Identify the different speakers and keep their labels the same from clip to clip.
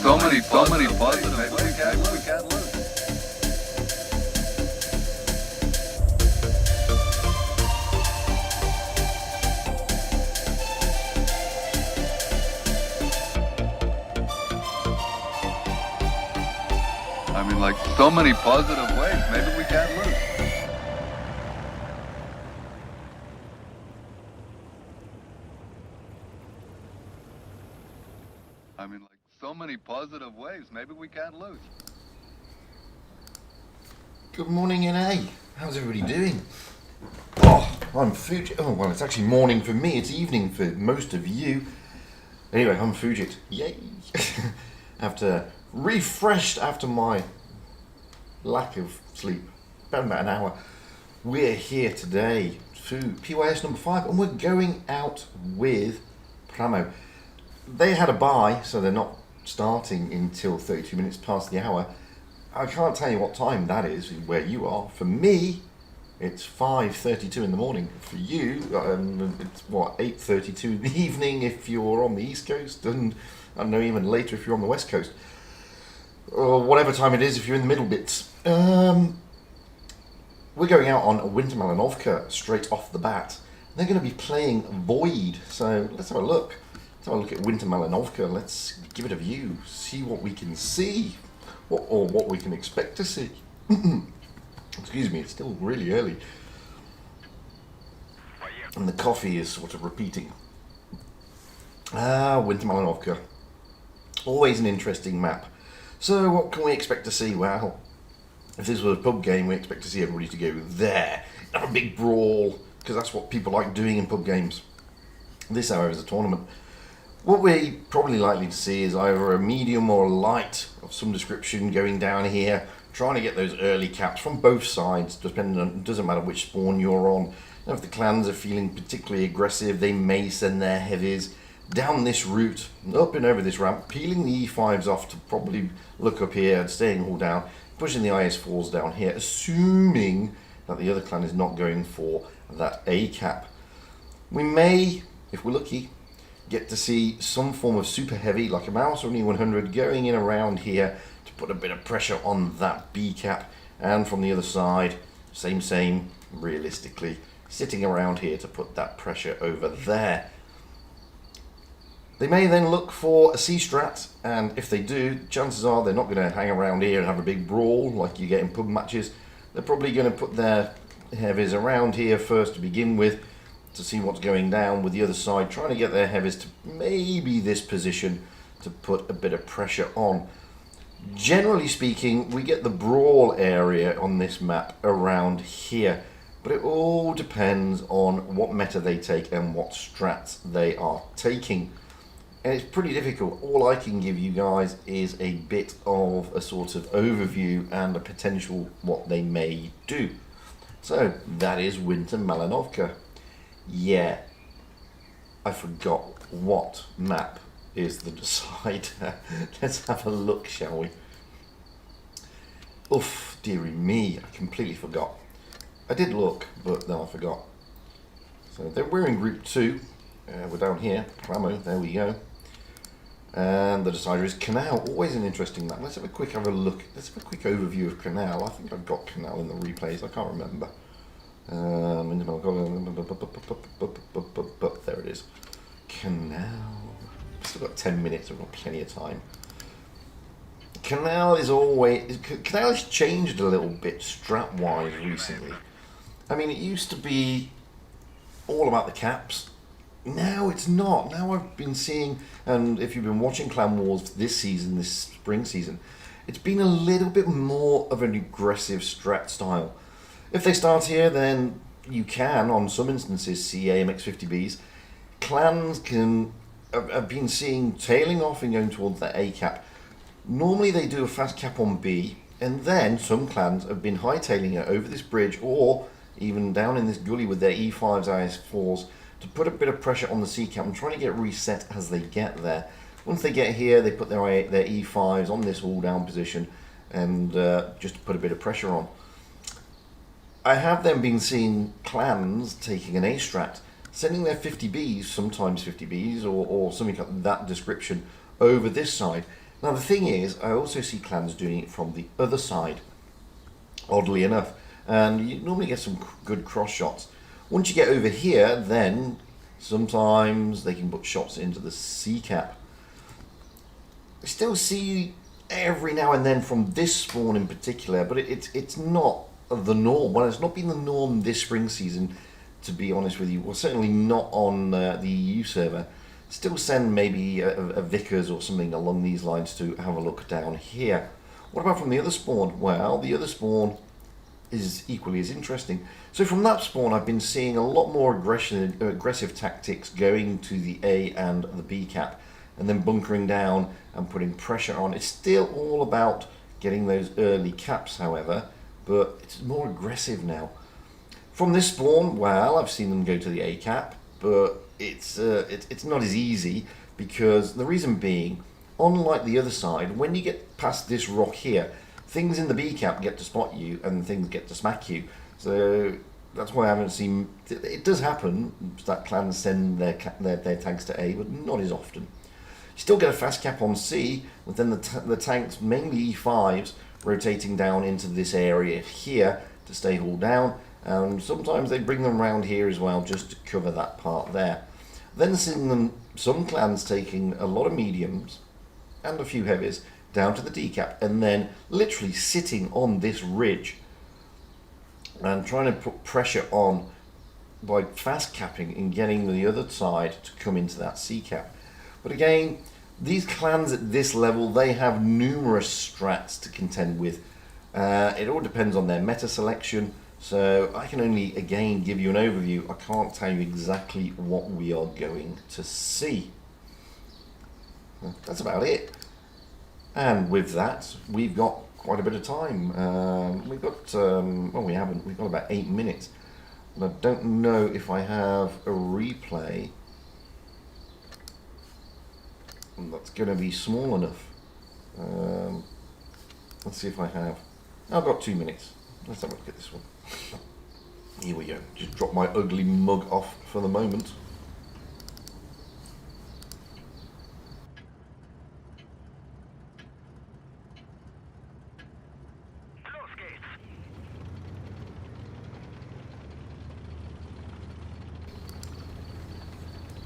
Speaker 1: so many positive. Maybe we can't lose. I mean, like so many positive ways. Maybe we can't lose. I mean, like so many positive ways. Maybe we can't lose.
Speaker 2: Good morning, NA. How's everybody doing? Oh, I'm Fujit. Oh, well, it's actually morning for me. It's evening for most of you. Anyway, I'm Fujit. Yay! Refreshed after my lack of sleep. About an hour. We're here today to PYS number 5, and we're going out with Pramo. They had a bye, so they're not starting until 32 minutes past the hour. I can't tell you what time that is where you are. For me, it's 5:32 in the morning. For you, it's 8:32 in the evening if you're on the East Coast, and I don't know, even later if you're on the West Coast, or whatever time it is if you're in the middle bits. We're going out on Winter Malinovka straight off the bat. They're going to be playing Void, so let's have a look. Let's have a look at Winter Malinovka. Let's give it a view, see what we can see, or what we can expect to see. Excuse me, it's still really early. And the coffee is sort of repeating. Winter Malinovka. Always an interesting map. So what can we expect to see? Well, if this was a pub game, we expect to see everybody to go there. Have a big brawl, because that's what people like doing in pub games. This, however, is a tournament. What we're probably likely to see is either a medium or a light of some description going down here, trying to get those early caps from both sides, depending on, it doesn't matter which spawn you're on. Now, if the clans are feeling particularly aggressive, they may send their heavies down this route, up and over this ramp, peeling the E5s off to probably look up here, staying all down, pushing the IS4s down here, assuming that the other clan is not going for that A cap. We may, if we're lucky, get to see some form of super heavy, like a Mouse or an E100, going in around here to put a bit of pressure on that B cap, and from the other side, same, realistically, sitting around here to put that pressure over there. They may then look for a C strat, and if they do, chances are they're not going to hang around here and have a big brawl like you get in pub matches. They're probably going to put their heavies around here first to begin with, to see what's going down with the other side, trying to get their heavies to maybe this position to put a bit of pressure on. Generally speaking, we get the brawl area on this map around here, but it all depends on what meta they take and what strats they are taking. And it's pretty difficult. All I can give you guys is a bit of a sort of overview and a potential what they may do. So that is Winter Malinovka. Yeah, I forgot what map is the decider. Let's have a look, shall we? Oof, dearie me, I completely forgot. I did look, but then I forgot. So we're in group 2. We're down here, Pramo, there we go. And the decider is Canal. Always an interesting map. Let's have a quick look. Let's have a quick overview of Canal. I think I've got Canal in the replays. I can't remember. There it is. Canal. Still got 10 minutes. I've got plenty of time. Canal has changed a little bit strat-wise recently. I mean, it used to be all about the caps. Now it's not. Now I've been seeing, and if you've been watching Clan Wars this season, this spring season, it's been a little bit more of an aggressive strat style. If they start here, then you can, on some instances, see AMX50Bs. Clans have been seeing tailing off and going towards that A cap. Normally they do a fast cap on B, and then some clans have been hightailing it over this bridge, or even down in this gully with their E5s, IS4s, to put a bit of pressure on the C cap and trying to get reset as they get there. Once they get here, they put their E5s on this all down position, and just to put a bit of pressure on. I have then been seeing clans taking an A strat, sending their 50Bs, sometimes 50Bs or something like that description, over this side, Now the thing is, I also see clans doing it from the other side, oddly enough, and you normally get some good cross shots. Once you get over here, then sometimes they can put shots into the C cap. I still see every now and then from this spawn in particular, but it's not the norm. Well, it's not been the norm this spring season, to be honest with you. Well, certainly not on the EU server. Still send maybe a Vickers or something along these lines to have a look down here. What about from the other spawn? Well, the other spawn is equally as interesting. So from that spawn, I've been seeing a lot more aggressive tactics going to the A and the B cap, and then bunkering down and putting pressure on. It's still all about getting those early caps, however, but it's more aggressive now. From this spawn, well, I've seen them go to the A cap, but it's not as easy, because the reason being, unlike the other side, when you get past this rock here, things in the B cap get to spot you and things get to smack you. So that's why I haven't seen. It does happen that clans send their tanks to A, but not as often. You still get a fast cap on C, but then the tanks, mainly E5s, rotating down into this area here to stay hauled down, and sometimes they bring them around here as well just to cover that part there. Then seeing some clans taking a lot of mediums and a few heavies down to the D cap, and then literally sitting on this ridge and trying to put pressure on by fast capping and getting the other side to come into that C cap. But again, these clans at this level, they have numerous strats to contend with. It all depends on their meta selection, so I can only, again, give you an overview. I can't tell you exactly what we are going to see. That's about it. And with that, we've got quite a bit of time. We've got, well, we haven't, we've got about 8 minutes. And I don't know if I have a replay that's going to be small enough. Let's see if I have. I've got 2 minutes. Let's have a look at this one. Here we go. Just drop my ugly mug off for the moment.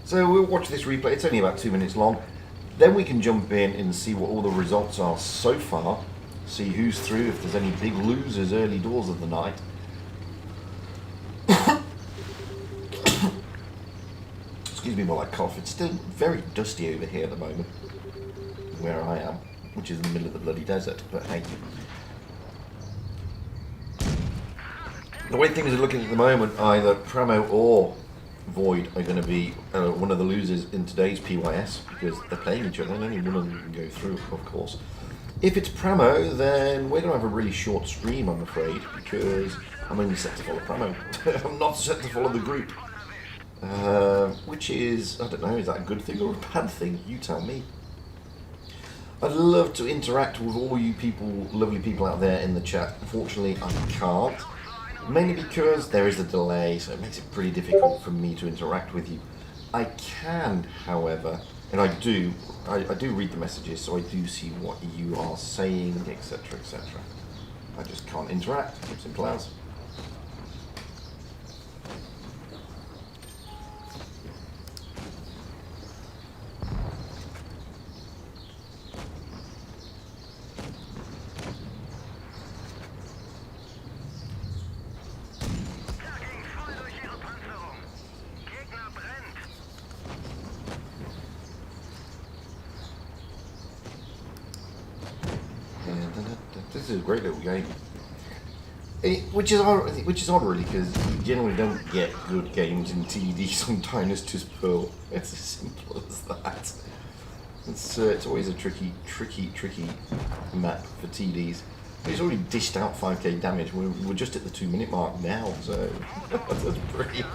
Speaker 2: So we'll watch this replay. It's only about 2 minutes long. Then we can jump in and see what all the results are so far. See who's through, if there's any big losers early doors of the night. Excuse me while I cough. It's still very dusty over here at the moment, where I am, which is in the middle of the bloody desert, but hey. The way things are looking at the moment, either Pramo or Void are going to be one of the losers in today's PYS, because they're playing each other and only one of them can go through, of course. If it's Pramo, then we're going to have a really short stream, I'm afraid, because I'm only set to follow Pramo. I'm not set to follow the group. Which is, I don't know, is that a good thing or a bad thing? You tell me. I'd love to interact with all you people, lovely people out there in the chat. Unfortunately, I can't. Mainly because there is a delay, so it makes it pretty difficult for me to interact with you. I can, however, and I do read the messages, so I do see what you are saying, etc., etc. I just can't interact, simple as. This is a great little game. Which is odd really, because you generally don't get good games in TDs on Dynasty's Pearl. It's as simple as that. It's always a tricky map for TDs. He's already dished out 5k damage. We're just at the 2 minute mark now, so that's brilliant.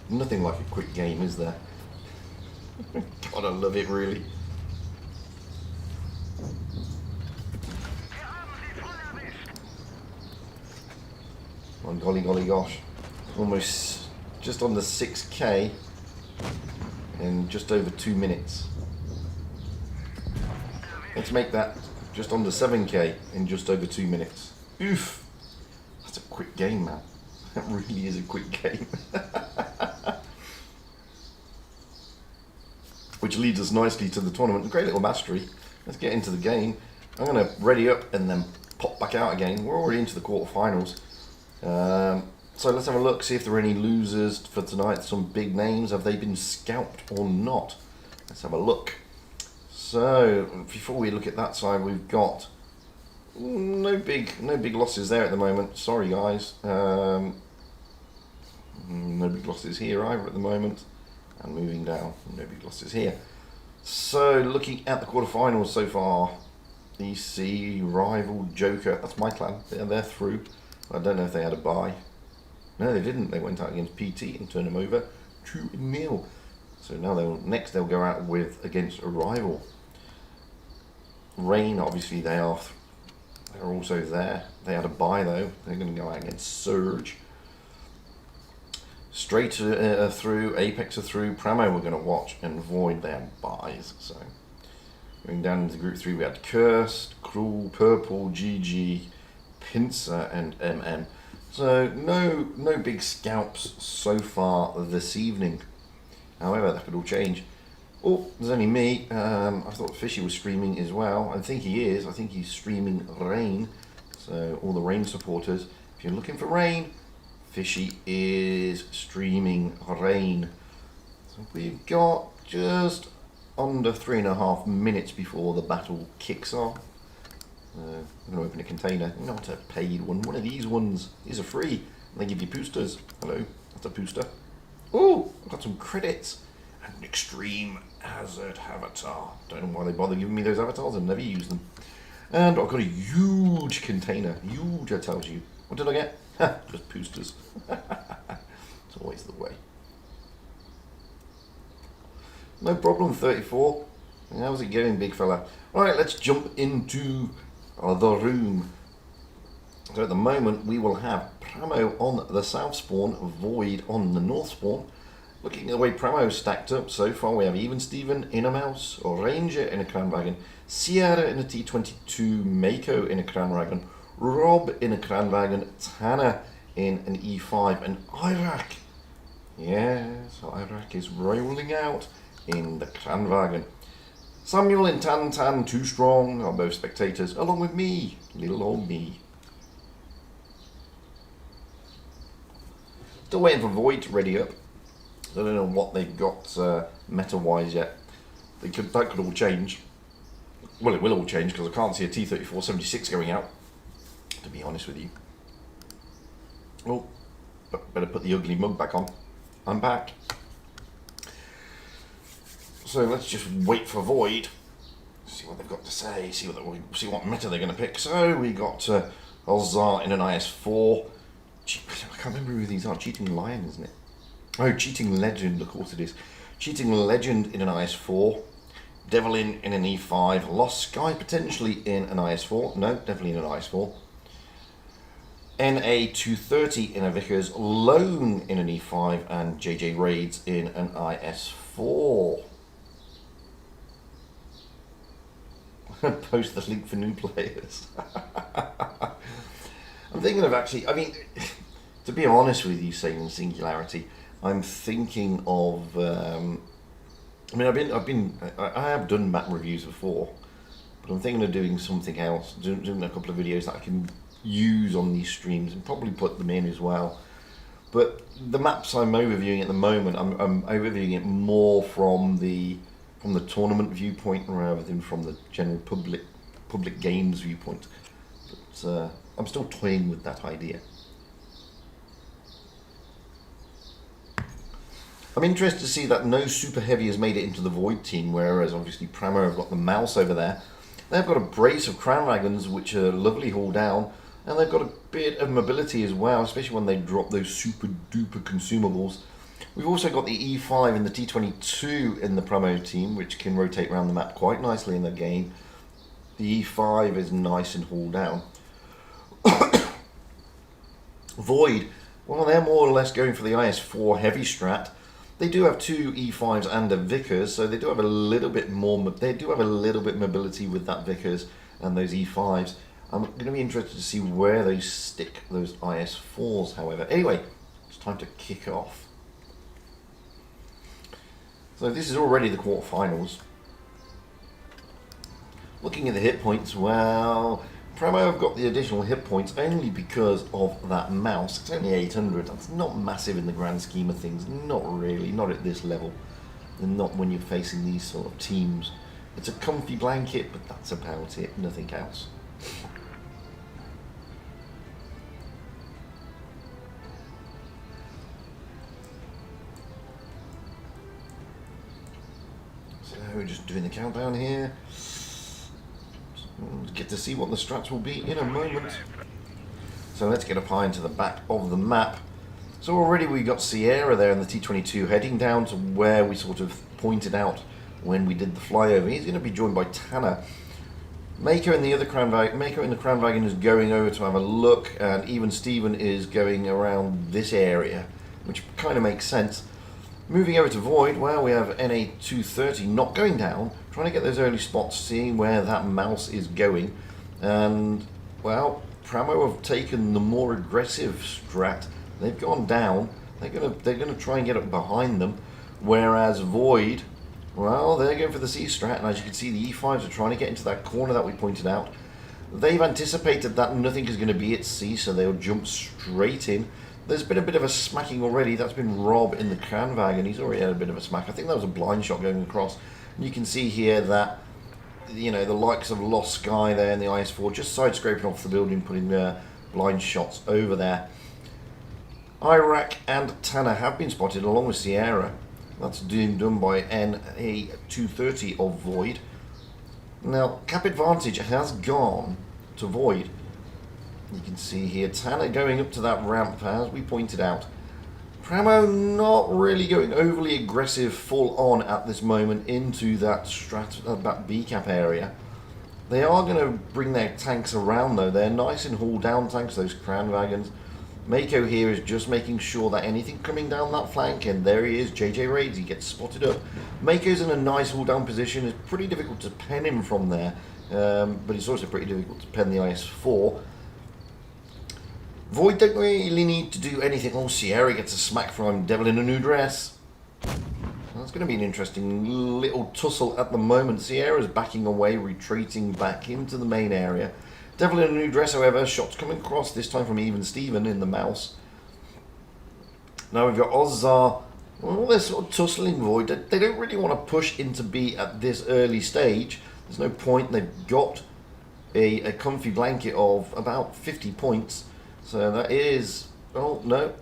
Speaker 2: Nothing like a quick game, is there? God, I love it really. Oh, golly gosh. Almost just on the 6k. in just over 2 minutes. Let's make that just under 7k in just over 2 minutes. Oof! That's a quick game, man. That really is a quick game. Which leads us nicely to the tournament. Great little mastery. Let's get into the game. I'm going to ready up and then pop back out again. We're already into the quarterfinals. So let's have a look, see if there are any losers for tonight. Some big names. Have they been scalped or not? Let's have a look. So before we look at that side, we've got no big losses there at the moment. Sorry, guys. No big losses here either at the moment. And moving down, no big losses here. So looking at the quarterfinals so far, EC, Rival, Joker. That's my clan. They're through. I don't know if they had a bye. No, they didn't. They went out against PT and turned them over 2-0. So now they'll go out with against a Rival. Rain, obviously they're also there. They had a bye though. They're going to go out against Surge. Straight through, Apex are through, Pramo we're going to watch, and Void, they have buys. So going down into group 3, we had Cursed, Cruel, Purple, GG, Pincer, and MM. So no big scalps so far this evening. However, that could all change. Oh, there's only me. I thought Fishy was streaming as well. I think he is. I think he's streaming Rain. So all the Rain supporters, if you're looking for Rain, Fishy is streaming Rain. So we've got just under 3.5 minutes before the battle kicks off. I'm going to open a container, not a paid one. One of these ones is a free. And they give you boosters. Hello, that's a booster. Oh, I've got some credits. An extreme hazard avatar. Don't know why they bother giving me those avatars. I've never used them. And I've got a huge container. Huge, I tells you. What did I get? Just boosters. It's always the way. No problem, 34. How's it going, big fella? Alright, let's jump into the room. So at the moment, we will have Pramo on the south spawn, Void on the north spawn. Looking at the way Pramo's stacked up so far, we have Even Steven in a Mouse, Ranger in a Crown Wagon, Sierra in a T22, Mako in a Crown Wagon, Rob in a Crown Wagon, Tanner in an E5, and Iraq. Yes, Iraq is rolling out in the Crown Wagon. Samuel and Tan 2 Strong are both spectators, along with me, little old me. Still waiting for Void to ready up. I don't know what they've got meta-wise yet. That could all change. Well, it will all change because I can't see a T-34-76 going out, to be honest with you. Oh, but better put the ugly mug back on. I'm back. So let's just wait for Void. See what they've got to say. See what meta they're going to pick. So we got Alzar in an IS-4. I can't remember who these are. Cheating Lion, isn't it? Oh, Cheating Legend, of course it is. Cheating Legend in an IS-4. Devlin in an E5. Lost Sky potentially in an IS-4. No, definitely in an IS-4. NA230 in a Vickers. Lone in an E5. And JJ Raids in an IS-4. Post the link for new players. I'm thinking of actually, I mean, to be honest with you, saying Singularity, I'm thinking of, I mean, I have done map reviews before, but I'm thinking of doing something else, doing a couple of videos that I can use on these streams and probably put them in as well. But the maps I'm overviewing at the moment, I'm overviewing it more from the tournament viewpoint rather than from the general public games viewpoint. But I'm still toying with that idea. I'm interested to see that no Super Heavy has made it into the Void team, whereas obviously Pramo have got the Mouse over there. They've got a brace of Crown Wagons which are lovely haul down, and they've got a bit of mobility as well, especially when they drop those super duper consumables. We've also got the E5 and the T22 in the Pramo team, which can rotate around the map quite nicely in the game. The E5 is nice and haul down. Void, well, they're more or less going for the IS-4 heavy strat. They do have two E5s and a Vickers, so they do have a little bit more. They do have a little bit mobility with that Vickers and those E5s. I'm going to be interested to see where they stick those IS4s, however. Anyway, it's time to kick off. So this is already the quarterfinals. Looking at the hit points, well, Pramo have got the additional hit points only because of that mouse. It's only 800. That's not massive in the grand scheme of things. Not really. Not at this level. And not when you're facing these sort of teams. It's a comfy blanket, but that's about it. Nothing else. So we're just doing the countdown here. Get to see what the strats will be in a moment. So let's get up high into the back of the map. So already we got Sierra there in the T-22 heading down to where we sort of pointed out when we did the flyover. He's going to be joined by Tanner. Mako in the Crown Wagon is going over to have a look, and even Steven is going around this area, which kind of makes sense. Moving over to Void, well, we have NA230 not going down, trying to get those early spots, seeing where that mouse is going. And, well, Pramo have taken the more aggressive strat. They've gone down. They're gonna try and get up behind them. Whereas Void, well, they're going for the C strat, and as you can see, the E5s are trying to get into that corner that we pointed out. They've anticipated that nothing is going to be at C, so they'll jump straight in. There's been a bit of a smacking already. That's been Rob in the Canvag, and he's already had a bit of a smack. I think that was a blind shot going across. And you can see here that, you know, the likes of Lost Sky there in the IS4 just side scraping off the building, putting blind shots over there. Iraq and Tanner have been spotted along with Sierra. That's done by NA230 of Void. Now, cap advantage has gone to Void. You can see here Tanner going up to that ramp, as we pointed out. Pramo not really going overly aggressive full on at this moment into that that B cap area. They are going to bring their tanks around though. They're nice and haul down tanks, those Crown Wagons. Mako here is just making sure that anything coming down that flank, and there he is, JJ Raids, he gets spotted up. Mako's in a nice haul down position. It's pretty difficult to pen him from there, but it's also pretty difficult to pen the IS-4. Void don't really need to do anything. Oh, Sierra gets a smack from Devil in a New Dress. That's going to be an interesting little tussle at the moment. Sierra's backing away, retreating back into the main area. Devil in a New Dress, however, shots coming across, this time from even Steven in the mouse. Now we've got Ozzar. Well, they're sort of tussling Void. They don't really want to push into B at this early stage. There's no point. They've got a comfy blanket of about 50 points. So that is... Oh, no.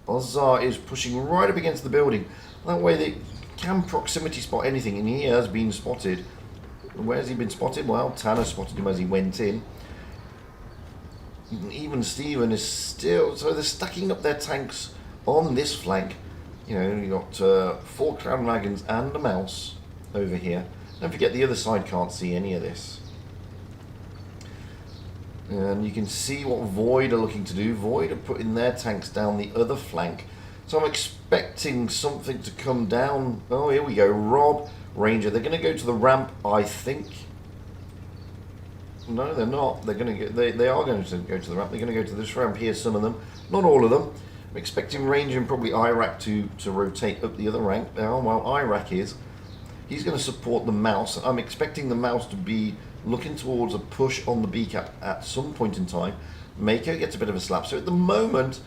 Speaker 2: Ozzar is pushing right up against the building. That way they can proximity spot anything, and he has been spotted. Where's he been spotted? Well, Tanner spotted him as he went in. Even Steven is still... So they're stacking up their tanks on this flank. You know, you've got 4 Crown Wagons and a mouse over here. Don't forget the other side can't see any of this. And you can see what Void are looking to do. Void are putting their tanks down the other flank. So I'm expecting something to come down. Oh, here we go. Rob, Ranger. They're going to go to the ramp, I think. No, they're not. They're going to go, they are going to go to the ramp. They're going to go to this ramp here, some of them. Not all of them. I'm expecting Ranger and probably Iraq to rotate up the other rank. Oh, well, Iraq is. He's going to support the mouse. I'm expecting the mouse to be looking towards a push on the B cap at some point in time. Mako gets a bit of a slap. So at the moment,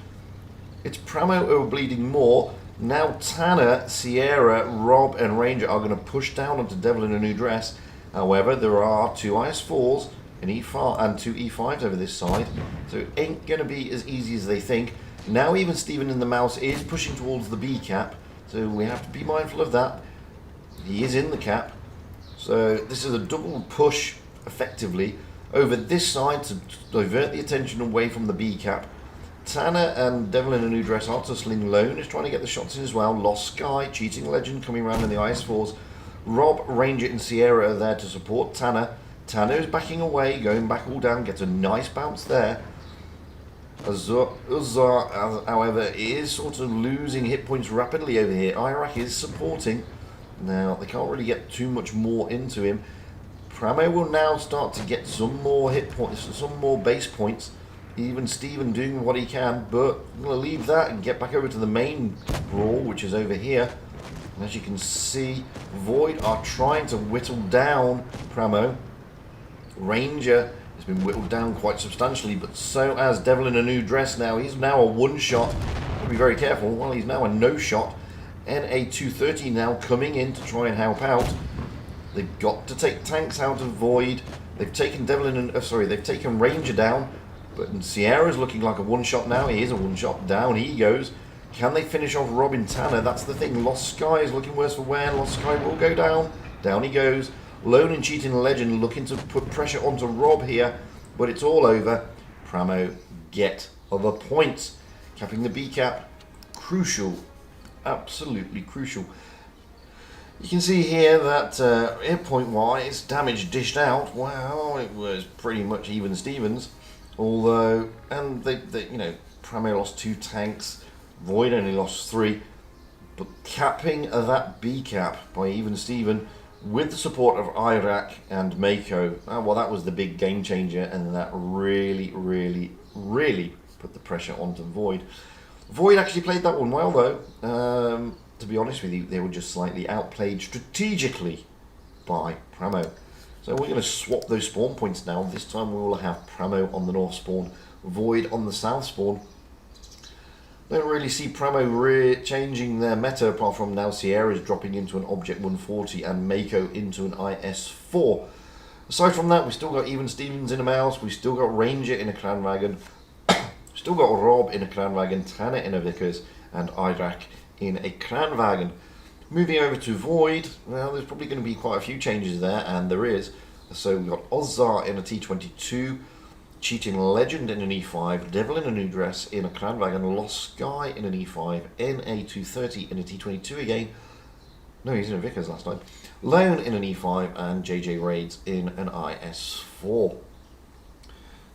Speaker 2: it's Pramo who are bleeding more. Now Tanner, Sierra, Rob and Ranger are going to push down onto Devil in a New Dress. However, there are 2 IS-4s and and 2 E5s over this side. So it ain't going to be as easy as they think. Now even Steven in the mouse is pushing towards the B cap. So we have to be mindful of that. He is in the cap. So this is a double push, effectively, over this side to divert the attention away from the B cap. Tanner and Devil in a New Dress are tussling. Lone is trying to get the shots in as well. Lost Sky, Cheating Legend coming around in the IS-4s. Rob, Ranger and Sierra are there to support Tanner. Tanner is backing away, going back all down, gets a nice bounce there. Uzzar, however, is sort of losing hit points rapidly over here. Iraq is supporting. Now, they can't really get too much more into him. Pramo will now start to get some more hit points, some more base points. Even Steven doing what he can, but I'm going to leave that and get back over to the main brawl, which is over here. And as you can see, Void are trying to whittle down Pramo. Ranger has been whittled down quite substantially, but so has Devil in a New Dress now. He's now a one-shot. Got to be very careful. Well, he's now a no-shot. NA230 now coming in to try and help out. They've got to take tanks out of Void. They've taken they've taken Ranger down. But Sierra's looking like a one-shot now. He is a one-shot. Down he goes. Can they finish off Robin Tanner? That's the thing. Lost Sky is looking worse for wear. Lost Sky will go down. Down he goes. Lone and Cheating Legend looking to put pressure onto Rob here. But it's all over. Pramo get other points. Capping the B cap. Crucial. Absolutely crucial. You can see here that hit point wise, damage dished out. Well, it was pretty much even Stevens. Although, and they you know, Pramo lost 2 tanks, Void only lost 3. But capping that B cap by even Steven with the support of Iraq and Mako. Well, that was the big game changer, and that really put the pressure onto Void. Void actually played that one well though. To be honest with you, they were just slightly outplayed strategically by Pramo. So we're going to swap those spawn points now. This time we will have Pramo on the north spawn, Void on the south spawn. Don't really see Pramo changing their meta, apart from now Sierra's dropping into an Object 140 and Mako into an IS-4. Aside from that, we still got even Stevens in a mouse, we still got Ranger in a Clan Wagon, still got Rob in a Clan Wagon, Tanner in a Vickers, and Iraq in a Clan Wagon. Moving over to Void, well, there's probably going to be quite a few changes there, and there is. So we've got Ozzar in a T22, Cheating Legend in an E5, Devil in a New Dress in a Clan Wagon, Lost Sky in an E5, NA230 in a T22 again. No, he's in a Vickers last time. Lone in an E5, and JJ Raids in an IS4.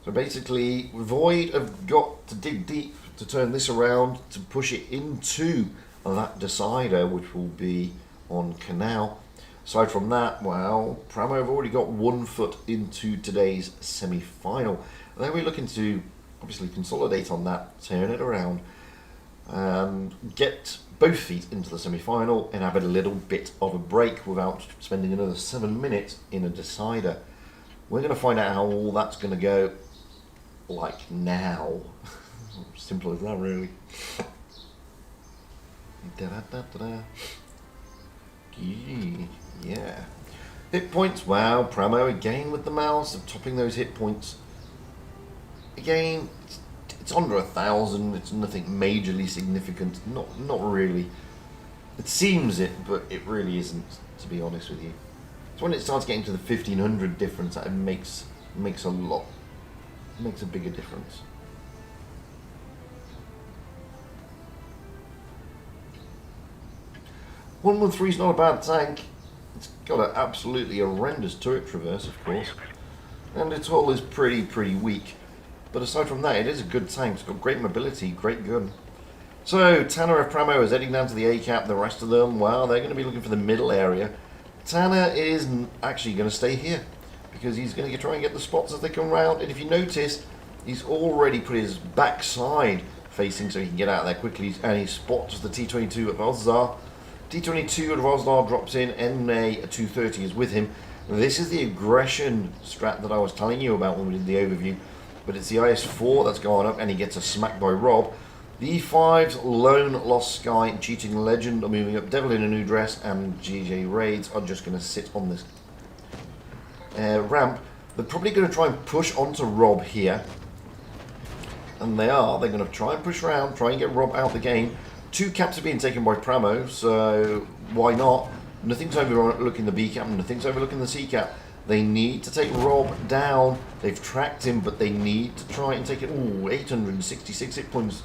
Speaker 2: So basically, Void have got to dig deep to turn this around, to push it into that decider, which will be on Canal. Aside from that, well, Pramo have already got 1 foot into today's semi-final. And then we're looking to obviously consolidate on that, turn it around, and get both feet into the semi-final and have a little bit of a break without spending another 7 minutes in a decider. We're going to find out how all that's going to go, like now. Simple as that, really. Yeah. Hit points. Wow, Pramo again with the mouse of topping those hit points. Again, it's under 1,000. It's nothing majorly significant. Not really. It seems it, but it really isn't, to be honest with you. It's when it starts getting to the 1,500 difference that it makes a bigger difference. 113 is not a bad tank. It's got an absolutely horrendous turret traverse, of course, and its hull is pretty weak. But aside from that, it is a good tank. It's got great mobility, great gun. So Tanner of Pramo is heading down to the A cap. The rest of them, well, they're going to be looking for the middle area. Tanner is actually going to stay here because he's going to try and get the spots as they come round. And if you notice, he's already put his backside facing so he can get out there quickly, and he spots the T22 of Ozzar. T22 of Ozzar drops in, NA230 is with him. This is the aggression strat that I was telling you about when we did the overview, but it's the IS-4 that's gone up, and he gets a smack by Rob. The E5's Lone, Lost Sky, and Cheating Legend are moving up. Devil in a New Dress and GJ Raids are just going to sit on this ramp. They're probably going to try and push onto Rob here, and they are. They're going to try and push around, try and get Rob out the game. 2 caps are being taken by Pramo, so why not? Nothing's overlooking the B cap, nothing's overlooking the C cap. They need to take Rob down. They've tracked him, but they need to try and take it. Ooh, 866 hit points.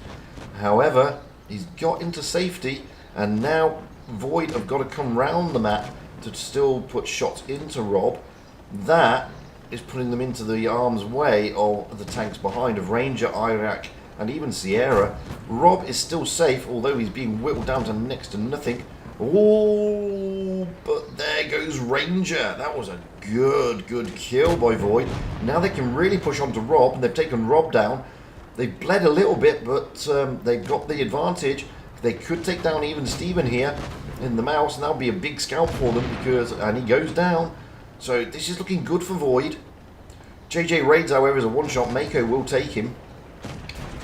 Speaker 2: However, he's got into safety, and now Void have got to come round the map to still put shots into Rob. That is putting them into the arm's way of the tanks behind of Ranger, Iraq, and even Sierra. Rob is still safe, although he's being whittled down to next to nothing. Oh, but there goes Ranger. That was a good kill by Void. Now they can really push on to Rob, and they've taken Rob down. They've bled a little bit, but they've got the advantage. They could take down even Steven here in the mouse, and that'll be a big scalp for them, and he goes down. So this is looking good for Void. JJ Raids, however, is a one-shot. Mako will take him.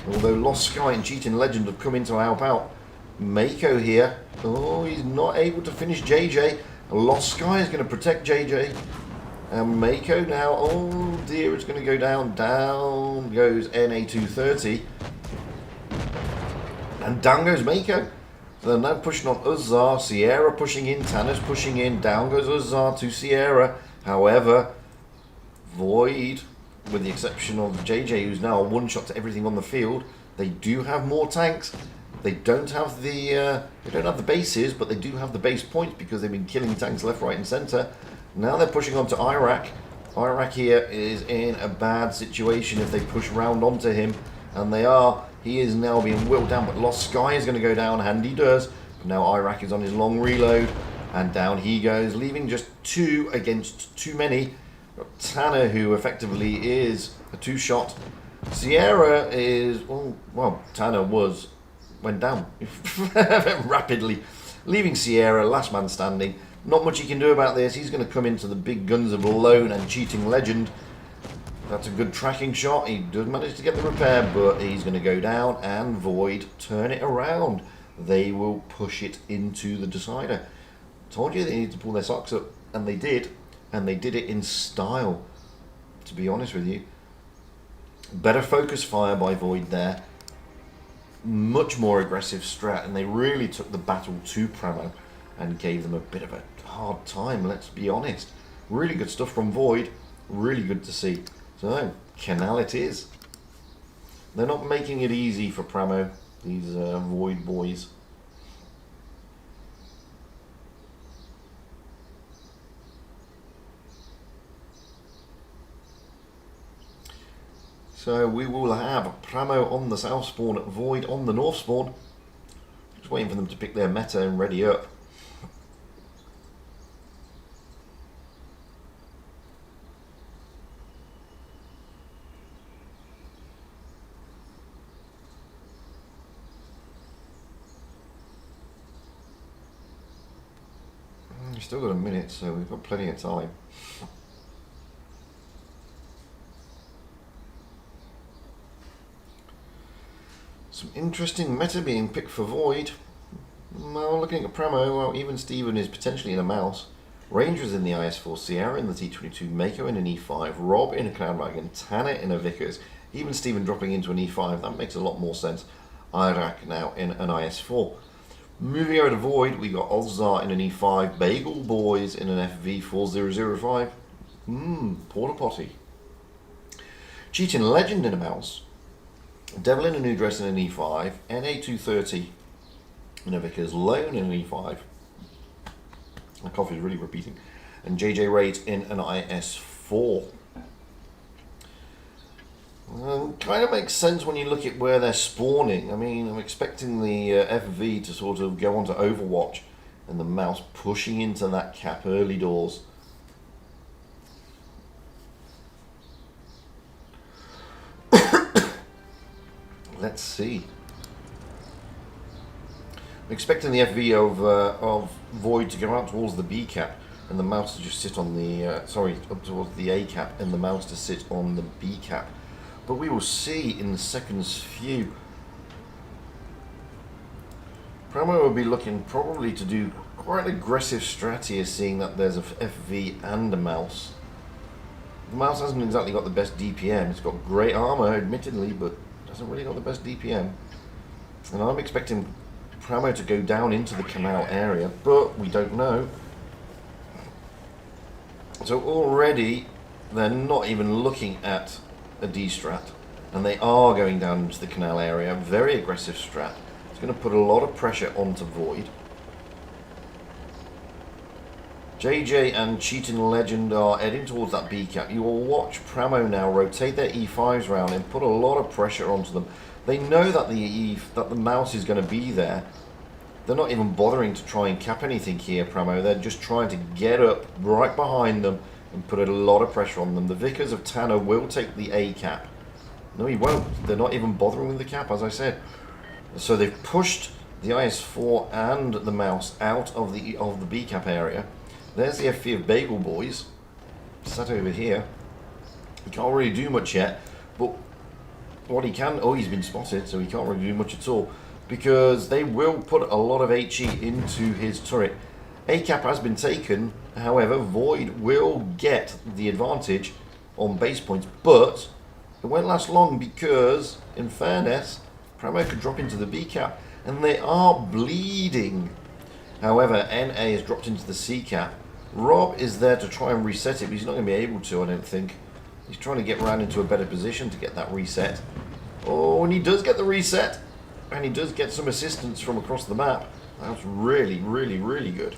Speaker 2: Although Lost Sky and Cheating Legend have come in to help out. Mako here. Oh, he's not able to finish JJ. Lost Sky is going to protect JJ. And Mako now, oh dear, it's going to go down. Down goes NA230. And down goes Mako. So they're now pushing on Uzzar. Sierra pushing in. Tanner's pushing in. Down goes Uzzar to Sierra. However, Void, with the exception of JJ, who's now a one-shot to everything on the field, they do have more tanks. They don't have the bases, but they do have the base points because they've been killing tanks left, right, and centre. Now they're pushing on to Iraq. Iraq here is in a bad situation if they push round onto him, and they are. He is now being whittled down, but Lost Sky is going to go down, and he does. But now Iraq is on his long reload, and down he goes, leaving just 2 against too many. Got Tanner, who effectively is a 2-shot. Sierra is, well, Tanner went down rapidly, leaving Sierra last man standing. Not much he can do about this. He's going to come into the big guns of Lone and Cheating Legend. That's a good tracking shot. He does manage to get the repair, but he's going to go down, and Void turn it around. They will push it into the decider. Told you they need to pull their socks up, and they did. And they did it in style, to be honest with you. Better focus fire by Void there. Much more aggressive strat, and they really took the battle to Pramo and gave them a bit of a hard time, let's be honest. Really good stuff from Void. Really good to see. So, Canal it is. They're not making it easy for Pramo, these Void boys. So we will have Pramo on the south spawn, Void on the north spawn. Just waiting for them to pick their meta and ready up. We've still got a minute, so we've got plenty of time. Some interesting meta being picked for Void. Well, looking at Pramo, well, even Steven is potentially in a mouse. Ranger's in the IS-4, Sierra in the T-22, Mako in an E5, Rob in a Cloud Wagon, Tanner in a Vickers, even Steven dropping into an E5. That makes a lot more sense. Iraq now in an IS-4. Moving over to Void, we got Ozar in an E5, Bagel Boys in an FV4005. Porta Potty. Cheating Legend in a mouse. Devil in a New Dress in an E5, NA230 in a Vickers, Lone in an E5. My coffee is really repeating. And JJ Raids in an IS4. Kind of makes sense when you look at where they're spawning. I mean, I'm expecting the FV to sort of go on to Overwatch and the mouse pushing into that cap early doors. Let's see. I'm expecting the FV of Void to go out towards the B cap and the mouse to just sit on the, up towards the A cap and the mouse to sit on the B cap. But we will see in the seconds few. Pramo will be looking probably to do quite an aggressive strat here, seeing that there's a FV and a mouse. The mouse hasn't exactly got the best DPM. It's got great armor, admittedly, but hasn't really got the best DPM. And I'm expecting Pramo to go down into the Canal area, but we don't know. So already they're not even looking at a D strat, and they are going down into the Canal area. Very aggressive strat. It's going to put a lot of pressure onto Void. JJ and Cheating Legend are heading towards that B cap. You will watch Pramo now rotate their E5s round and put a lot of pressure onto them. They know that the mouse is going to be there. They're not even bothering to try and cap anything here, Pramo. They're just trying to get up right behind them and put a lot of pressure on them. The Vicars of Tanner will take the A cap. No, he won't. They're not even bothering with the cap, as I said. So they've pushed the IS-4 and the mouse out of the B cap area. There's the FV of Bagel Boys, sat over here. He can't really do much yet, but what he can... Oh, he's been spotted, so he can't really do much at all, because they will put a lot of HE into his turret. A cap has been taken, however, Void will get the advantage on base points, but it won't last long because, in fairness, Pramo could drop into the B cap, and they are bleeding. However, NA has dropped into the C cap. Rob is there to try and reset it, but he's not going to be able to, I don't think. He's trying to get around into a better position to get that reset. Oh, and he does get the reset, and he does get some assistance from across the map. That's really, really, really good.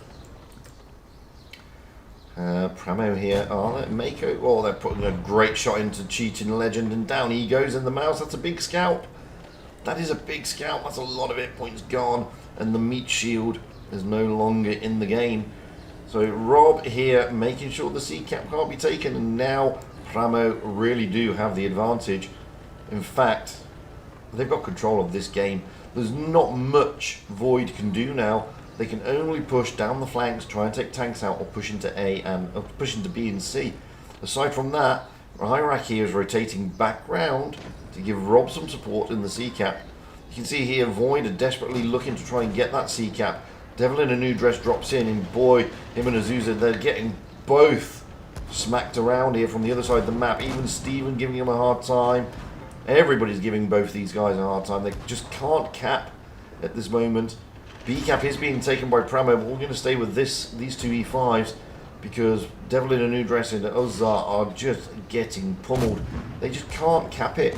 Speaker 2: Pramo here. Oh, Mako. Oh, they're putting a great shot into Cheating Legend, and down he goes in the mouse. That's a big scalp. That is a big scalp. That's a lot of hit points gone, and the meat shield is no longer in the game. So Rob here making sure the C cap can't be taken, and now Pramo really do have the advantage. In fact, they've got control of this game. There's not much Void can do now. They can only push down the flanks, try and take tanks out, or push into A and push into B and C. Aside from that, Iraq here is rotating back round to give Rob some support in the C cap. You can see here Void are desperately looking to try and get that C cap. Devil in a New Dress drops in, and boy, him and Azusa, they're getting both smacked around here from the other side of the map. Even Steven giving him a hard time. Everybody's giving both these guys a hard time. They just can't cap at this moment. B cap is being taken by Pramo, but we're going to stay with these two E5s because Devil in a New Dress and Ozar are just getting pummeled. They just can't cap it.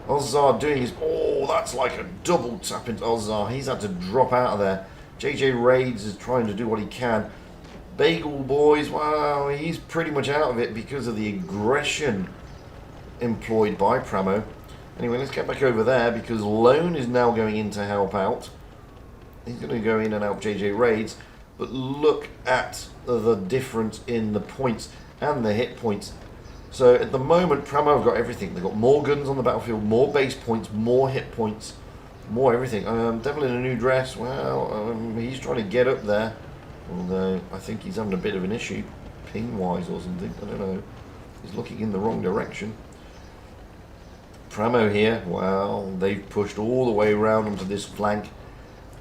Speaker 2: Ozar doing his... Oh, that's like a double tap into Ozar. He's had to drop out of there. JJ Raids is trying to do what he can. Bagel Boys, well, he's pretty much out of it because of the aggression employed by Pramo. Anyway, let's get back over there because Lone is now going in to help out. He's going to go in and help JJ Raids, but look at the difference in the points and the hit points. So at the moment, Pramo have got everything. They've got more guns on the battlefield, more base points, more hit points, more everything. Devil in a New Dress, well, he's trying to get up there, although I think he's having a bit of an issue, ping-wise or something, I don't know. He's looking in the wrong direction. Pramo here, well, they've pushed all the way around onto this flank.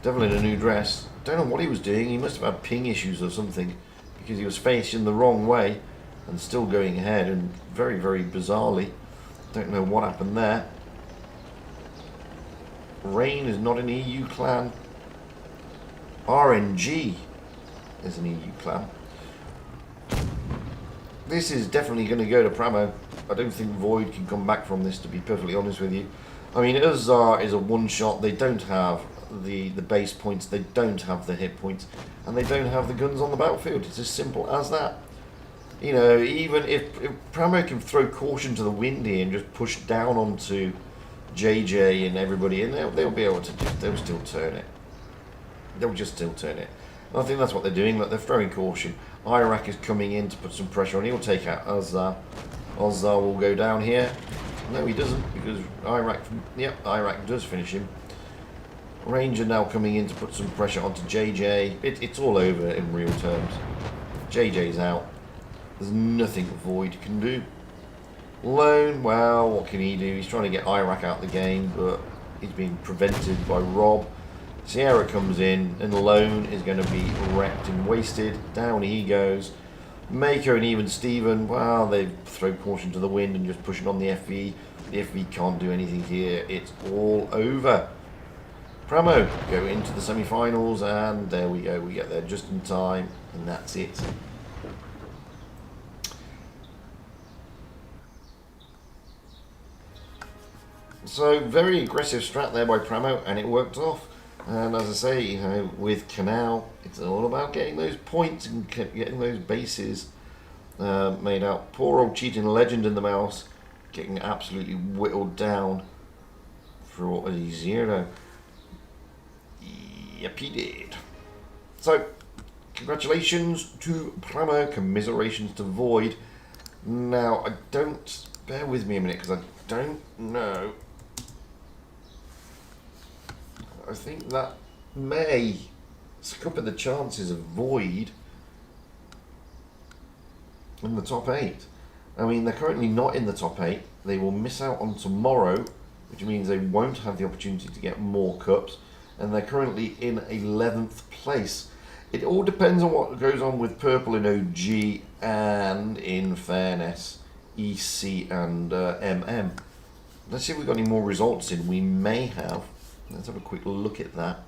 Speaker 2: Devil in a New Dress, don't know what he was doing. He must have had ping issues or something because he was facing the wrong way and still going ahead, and very, very bizarrely. Don't know what happened there. Rain is not an EU clan. RNG is an EU clan. This is definitely going to go to Pramo. I don't think Void can come back from this, to be perfectly honest with you. I mean, Uzar is a one-shot. They don't have the base points. They don't have the hit points. And they don't have the guns on the battlefield. It's as simple as that. You know, even if Pramo can throw caution to the wind here and just push down onto JJ and everybody, and they'll be able to they'll still turn it. They'll just still turn it. And I think that's what they're doing. Like, they're throwing caution. Iraq is coming in to put some pressure on. He'll take out Ozar. Ozar will go down here. No, he doesn't, because Iraq... Yep, Iraq does finish him. Ranger now coming in to put some pressure onto JJ. It's all over in real terms. JJ's out. There's nothing Void can do. Lone, well, what can he do? He's trying to get Iraq out of the game, but he's being prevented by Rob. Sierra comes in, and Lone is going to be wrecked and wasted. Down he goes. Mako and even Steven, well, they throw caution to the wind and just pushing on the FV. The FV can't do anything here. It's all over. Pramo go into the semi-finals, and there we go. We get there just in time, and that's it. So, very aggressive strat there by Pramo, and it worked off. And as I say, you know, with Canal, it's all about getting those points and getting those bases made out. Poor old Cheating Legend in the mouse, getting absolutely whittled down for a 0. Yep, he did. So, congratulations to Pramo, commiserations to Void. Now, I don't... Bear with me a minute, because I don't know. I think that may scupper the chances of Void in the top 8. I mean, they're currently not in the top 8. They will miss out on tomorrow, which means they won't have the opportunity to get more cups. And they're currently in 11th place. It all depends on what goes on with Purple in OG and, in fairness, EC and MM. Let's see if we've got any more results in. We may have. Let's have a quick look at that.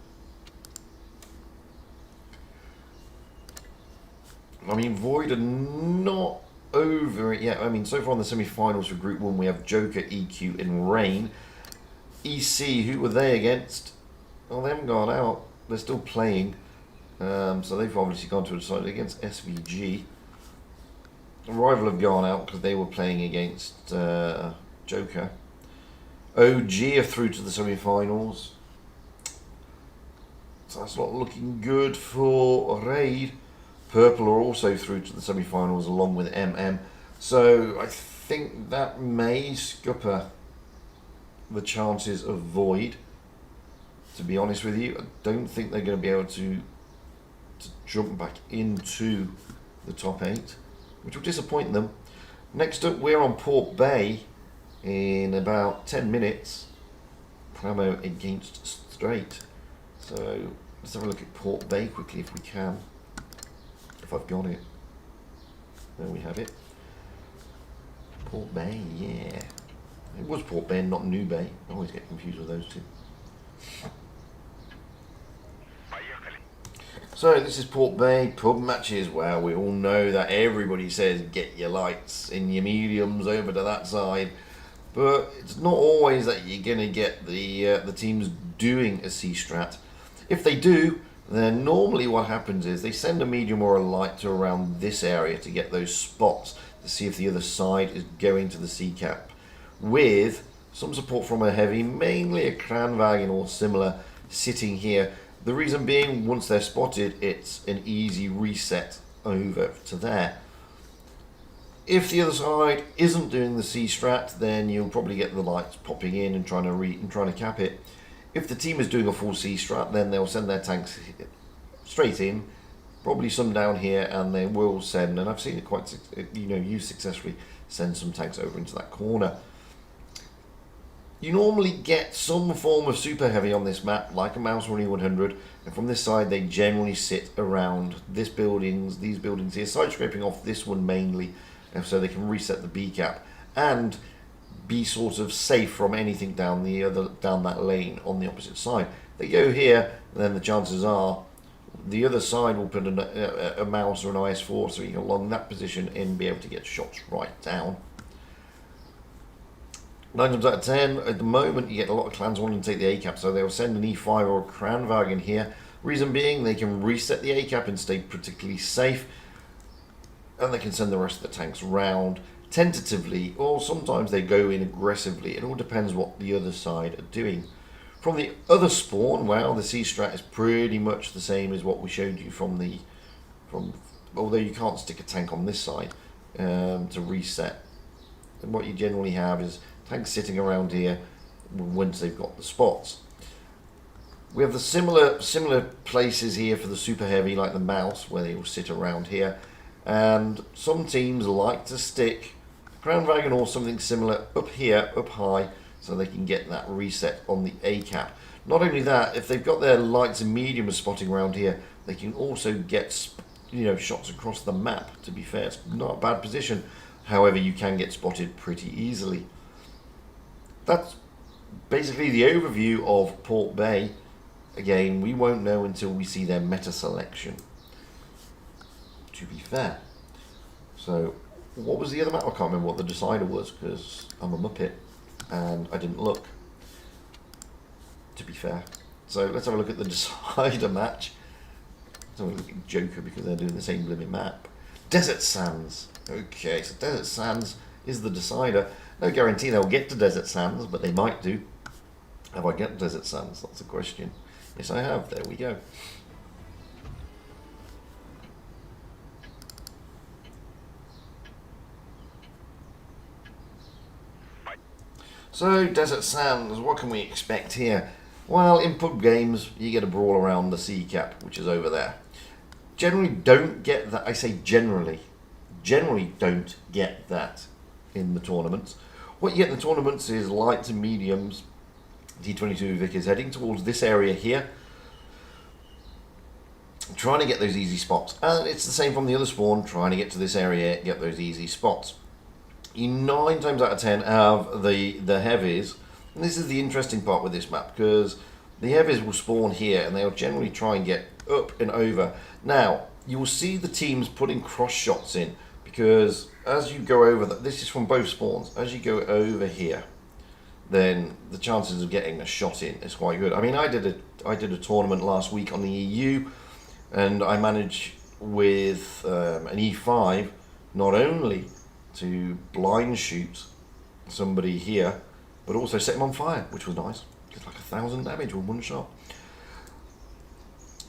Speaker 2: I mean, Void are not over it yet. I mean, so far in the semi-finals for Group 1, we have Joker, EQ, and Rain. EC, who were they against? Well, they haven't gone out. They're still playing. So they've obviously gone to a side against SVG. Rival have gone out because they were playing against Joker. OG are through to the semi-finals. So that's not looking good for Raid. Purple are also through to the semi-finals along with MM. So I think that may scupper the chances of Void. To be honest with you, I don't think they're going to be able to jump back into the top 8, which will disappoint them. Next up, we're on Port Bay in about 10 minutes. Pramo against Straight. So let's have a look at Port Bay quickly if we can. If I've got it. There we have it. Port Bay, yeah. It was Port Bay and not New Bay. I always get confused with those two. So this is Port Bay pub matches. Well, we all know that everybody says get your lights in your mediums over to that side, but it's not always that you're going to get the teams doing a C strat. If they do, then normally what happens is they send a medium or a light to around this area to get those spots to see if the other side is going to the C cap, with some support from a heavy, mainly a Kranwagen or similar, sitting here. The reason being, once they're spotted, it's an easy reset over to there. If the other side isn't doing the C strat, then you'll probably get the lights popping in and trying to cap it. If the team is doing a full C strat, then they'll send their tanks straight in, probably some down here, and they will send. And I've seen it quite, used successfully, send some tanks over into that corner. You normally get some form of super heavy on this map, like a Mouse Running 100, and from this side they generally sit around these buildings here, side scraping off this one mainly, so they can reset the B cap and be sort of safe from anything down that lane on the opposite side. They go here, and then the chances are the other side will put a Mouse or an IS-4, so you can along that position and be able to get shots right down. 9 times out of 10, at the moment, you get a lot of clans wanting to take the A-cap, so they'll send an E5 or a Kranwagen here. Reason being, they can reset the A-cap and stay particularly safe, and they can send the rest of the tanks round tentatively, or sometimes they go in aggressively. It all depends what the other side are doing. From the other spawn, well, the C-strat is pretty much the same as what we showed you although you can't stick a tank on this side to reset. And what you generally have is tanks sitting around here once they've got the spots. We have the similar places here for the super heavy, like the Mouse, where they will sit around here. And some teams like to stick Kranwagen or something similar up here, up high, so they can get that reset on the A-cap. Not only that, if they've got their lights and mediums spotting around here, they can also get shots across the map. To be fair, it's not a bad position. However, you can get spotted pretty easily. That's basically the overview of Port Bay. Again, we won't know until we see their meta selection, to be fair. So, what was the other map? I can't remember what the decider was, because I'm a muppet and I didn't look, to be fair. So let's have a look at the decider match. Let's have a look at Joker, because they're doing the same limit map. Desert Sands. Okay, so Desert Sands is the decider. No guarantee they'll get to Desert Sands, but they might do. Have I got Desert Sands? That's the question. Yes, I have. There we go. So, Desert Sands, what can we expect here? Well, in pub games, you get a brawl around the sea cap, which is over there. Generally don't get that. I say generally don't get that in the tournaments. What you get in the tournaments is lights and mediums. D22 Vic is heading towards this area here, trying to get those easy spots. And it's the same from the other spawn, trying to get to this area, get those easy spots. You 9 times out of 10 have the heavies, and this is the interesting part with this map, because the heavies will spawn here and they'll generally try and get up and over. Now, you will see the teams putting cross shots in, because as you go over, this is from both spawns, as you go over here, then the chances of getting a shot in is quite good. I mean, I did a tournament last week on the EU, and I managed with an E5 not only to blind shoot somebody here, but also set him on fire, which was nice. It's like 1,000 damage with one shot.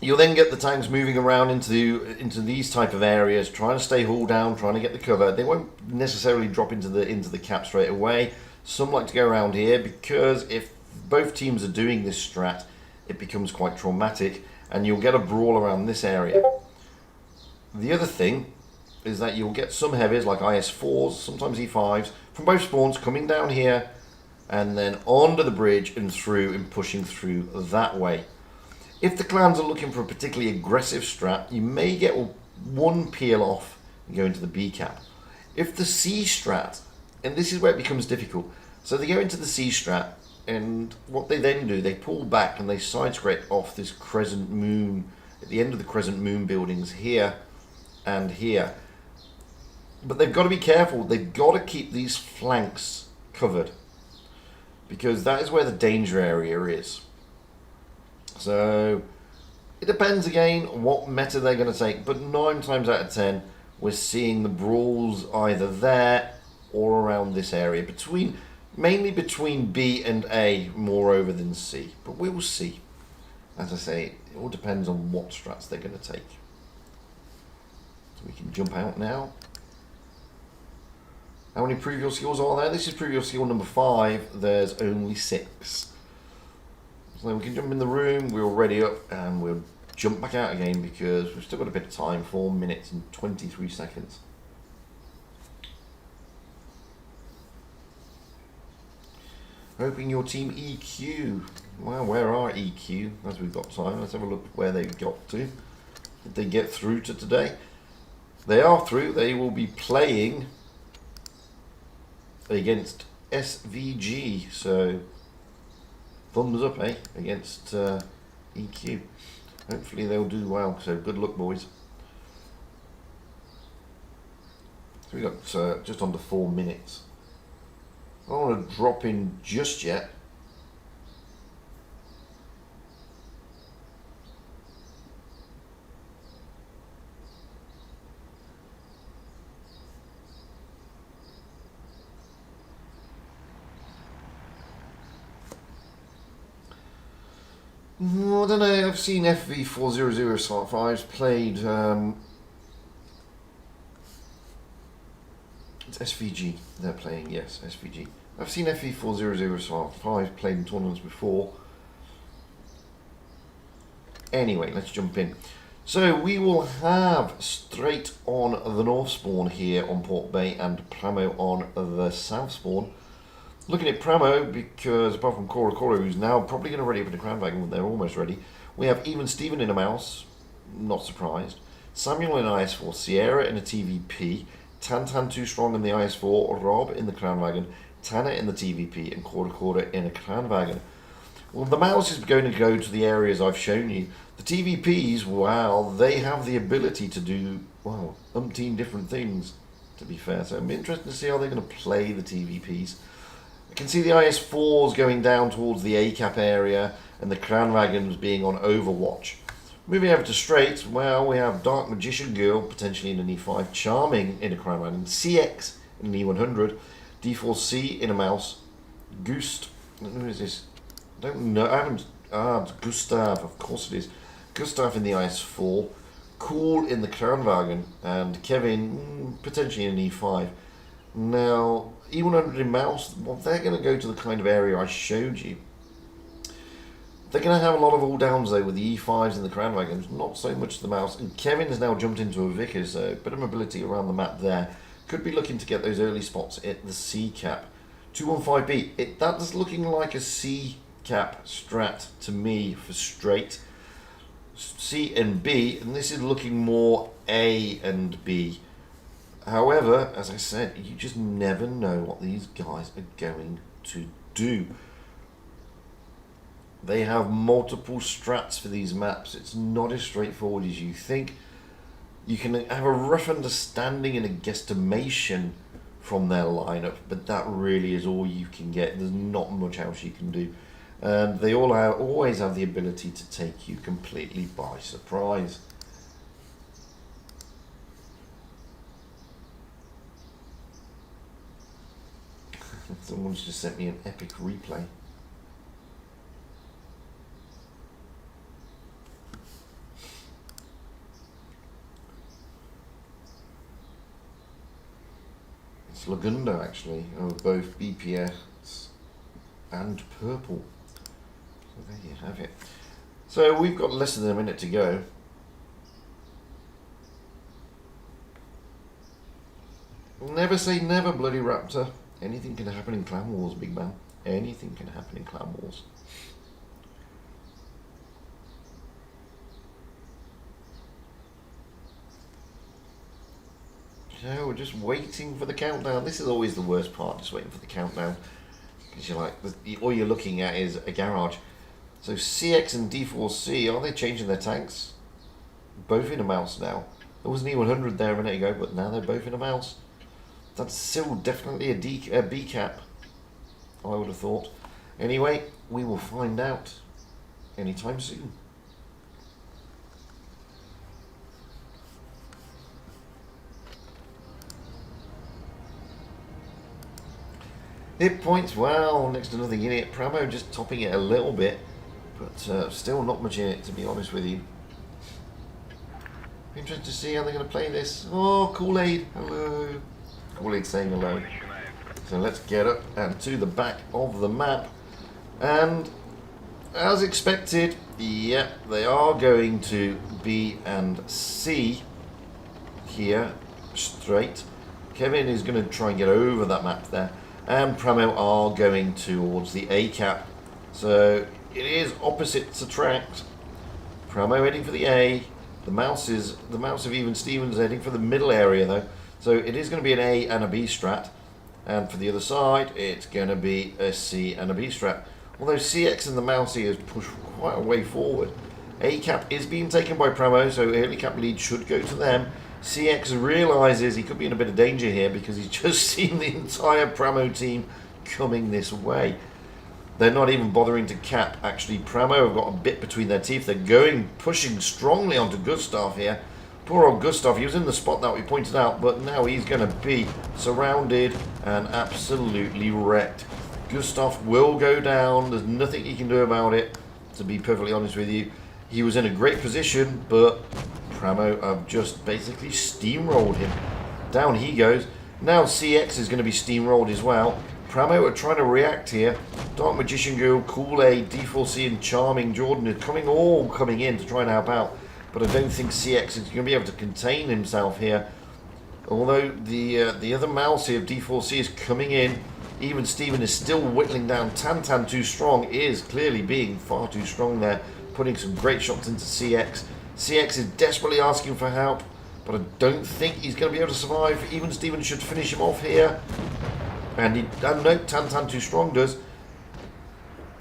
Speaker 2: You'll then get the tanks moving around into these type of areas, trying to stay hull down, trying to get the cover. They won't necessarily drop into the cap straight away. Some like to go around here, because if both teams are doing this strat, it becomes quite traumatic, and you'll get a brawl around this area. The other thing is that you'll get some heavies like IS4s, sometimes E5s, from both spawns coming down here and then onto the bridge and through and pushing through that way. If the clans are looking for a particularly aggressive strat, you may get one peel off and go into the B cap. If the C strat, and this is where it becomes difficult, so they go into the C strat, and what they then do, they pull back and they side scrape off this crescent moon, at the end of the crescent moon buildings here and here. But they've got to be careful, they've got to keep these flanks covered, because that is where the danger area is. So it depends again what meta they're going to take, but 9 times out of 10 we're seeing the brawls either there or around this area, mainly between B and A more over than C, but we will see. As I say, it all depends on what strats they're going to take. So we can jump out now. How many previous skills are there? This is previous skill number 5. There's only 6. So we can jump in the room. We're already up, and we'll jump back out again because we've still got a bit of time. 4 minutes and 23 seconds. Hoping your team EQ. Well, where are EQ? As we've got time, let's have a look where they got to. Did they get through to today? They are through. They will be playing against SVG, so thumbs up, against EQ. Hopefully they'll do well, so good luck, boys. So we got just under 4 minutes. I don't want to drop in just yet. I don't know, I've seen FV400/5s played, it's SVG they're playing, yes, SVG. I've seen FV400/5 played in tournaments before. Anyway, let's jump in. So we will have straight on the north spawn here on Port Bay and Pramo on the south spawn. Looking at Pramo, because apart from Cora, who's now probably going to ready for the Crown Wagon when they're almost ready, we have even Steven in a mouse, not surprised, Samuel in IS4, Sierra in a TVP, Tantan too strong in the IS4, Rob in the Crown Wagon, Tanner in the TVP, and Cora in a Crown Wagon. Well, the mouse is going to go to the areas I've shown you. The TVPs, wow, they have the ability to do, well, umpteen different things, to be fair. So I'm interested to see how they're going to play the TVPs. I can see the IS4s going down towards the A-cap area and the Crown Wagons being on Overwatch. Moving over to straight, well, we have Dark Magician Girl, potentially in an E5, Charming in a Crown Wagon, CX in an E100, D4C in a mouse, Goost, who is this? Don't know. I haven't. Ah, it's Gustav. Of course it is. Gustav in the IS-4. Cool in the Kranwagen. And Kevin potentially in E5. Now, E100 in Mouse, well, they're going to go to the kind of area I showed you. They're going to have a lot of all downs though with the E5s and the Kranwagens, not so much the Mouse. And Kevin has now jumped into a Vickers, so a bit of mobility around the map there. Could be looking to get those early spots at the C cap. 215B, that's looking like a C cap strat to me for straight. C and B, and this is looking more A and B. However, as I said, you just never know what these guys are going to do. They have multiple strats for these maps. It's not as straightforward as you think. You can have a rough understanding and a guesstimation from their lineup, but that really is all you can get. There's not much else you can do. And they always have the ability to take you completely by surprise. Someone's just sent me an epic replay. It's Lagundo actually, of both BPS and purple. So there you have it. So we've got less than a minute to go. Never say never, bloody Raptor. Anything can happen in Clan Wars, big man. Anything can happen in Clan Wars. So we're just waiting for the countdown. This is always the worst part, just waiting for the countdown. Because you're like, all you're looking at is a garage. So CX and D4C, are they changing their tanks? Both in a Mouse now. There was an E100 there a minute ago, but now they're both in a Mouse. That's still definitely a B cap, I would have thought. Anyway, we will find out anytime soon. Hit points, well, next to nothing in it. Pramo just topping it a little bit, but still not much in it, to be honest with you. Interested to see how they're going to play this. Oh, Kool-Aid, hello. Kool-Aid saying hello. So let's get up and to the back of the map. And as expected, yep, they are going to B and C here, straight. Kevin is going to try and get over that map there. And Pramo are going towards the A cap. So it is opposite attract. Pramo heading for the A. The mouse of Even Stevens heading for the middle area though. So it is going to be an A and a B strat. And for the other side, it's going to be a C and a B strat. Although CX and the Mousey has pushed quite a way forward. A cap is being taken by Pramo, so early cap lead should go to them. CX realises he could be in a bit of danger here because he's just seen the entire Pramo team coming this way. They're not even bothering to cap. Actually, Pramo have got a bit between their teeth. They're pushing strongly onto Gustav here. Poor old Gustav, he was in the spot that we pointed out, but now he's going to be surrounded and absolutely wrecked. Gustav will go down. There's nothing he can do about it, to be perfectly honest with you. He was in a great position, but Pramo have just basically steamrolled him. Down he goes. Now CX is going to be steamrolled as well. Pramo are trying to react here. Dark Magician Girl, Kool-Aid, D4C and Charming Jordan are all coming in to try and help out. But I don't think CX is going to be able to contain himself here. Although the other mouse here, D4C, is coming in. Even Steven is still whittling down. Tantan too strong is clearly being far too strong there. Putting some great shots into CX. CX is desperately asking for help, but I don't think he's going to be able to survive. Even Steven should finish him off here. And no, Tantan too strong does.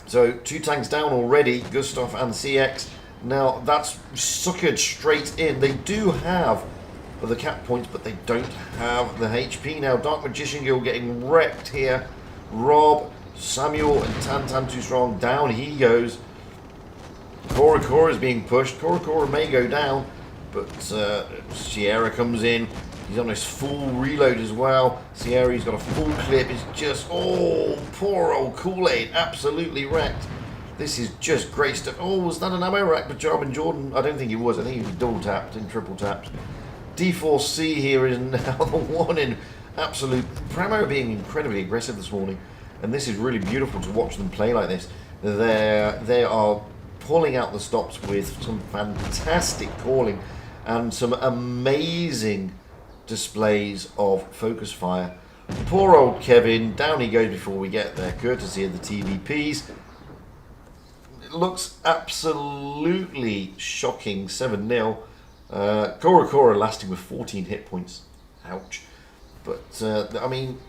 Speaker 2: So 2 tanks down already, Gustav and CX. Now that's suckered straight in. They do have the cap points, but they don't have the HP. Now Dark Magician Guild getting wrecked here. Rob, Samuel and Tantan too strong. Down he goes. Cora is being pushed. Cora may go down, but Sierra comes in. He's on his full reload as well. Sierra's got a full clip. It's just, oh, poor old Kool-Aid, absolutely wrecked. This is just great stuff. Oh, was that an ammo rack for Jarman Jordan? I don't think it was. I think he was double tapped and triple tapped. D4C here is now the one in absolute. Pramo being incredibly aggressive this morning, and this is really beautiful to watch them play like this. They are pulling out the stops with some fantastic calling and some amazing displays of focus fire. Poor old Kevin, down he goes before we get there, courtesy of the TVPs. It looks absolutely shocking, 7-0. Cora lasting with 14 hit points. Ouch. But, I mean,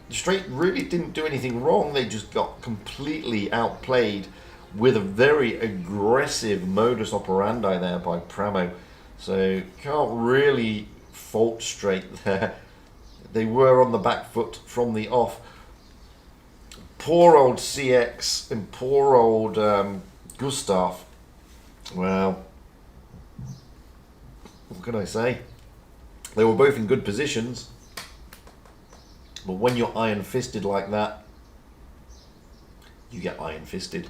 Speaker 2: Straight really didn't do anything wrong. They just got completely outplayed with a very aggressive modus operandi there by Pramo. So, can't really fault Straight there. They were on the back foot from the off. Poor old CX and poor old Gustav. Well, what can I say? They were both in good positions. But when you're iron-fisted like that, you get iron-fisted.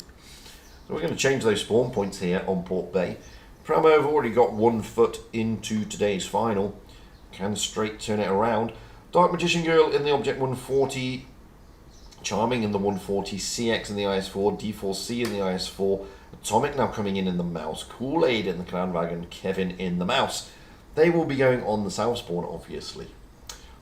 Speaker 2: So we're going to change those spawn points here on Port Bay. Pramo have already got 1 foot into today's final. Can Straight turn it around? Dark Magician Girl in the Object 140. Charming in the 140. CX in the IS-4. D4C in the IS-4. Atomic now coming in the Mouse. Kool-Aid in the Clan Wagon. Kevin in the Mouse. They will be going on the South Spawn, obviously.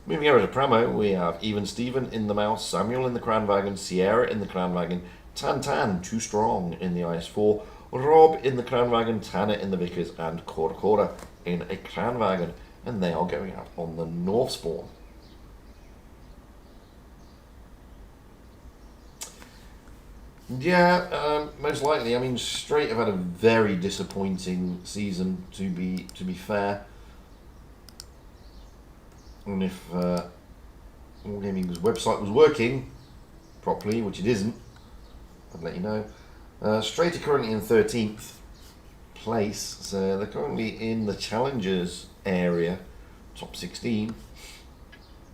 Speaker 2: Moving over to Pramo, we have Even Steven in the Mouse. Samuel in the Clan Wagon. Sierra in the Clan Wagon. Tan, Too Strong in the IS-4. Rob in the Clan Wagon. Tanner in the Vickers. And Cora in a Clan Wagon. And they are going out on the North Spawn. Yeah, most likely. I mean, Straight have had a very disappointing season, to be fair. And if Wargaming's website was working properly, which it isn't, I'd let you know. Straight are currently in 13th place, so they're currently in the Challengers area, top 16.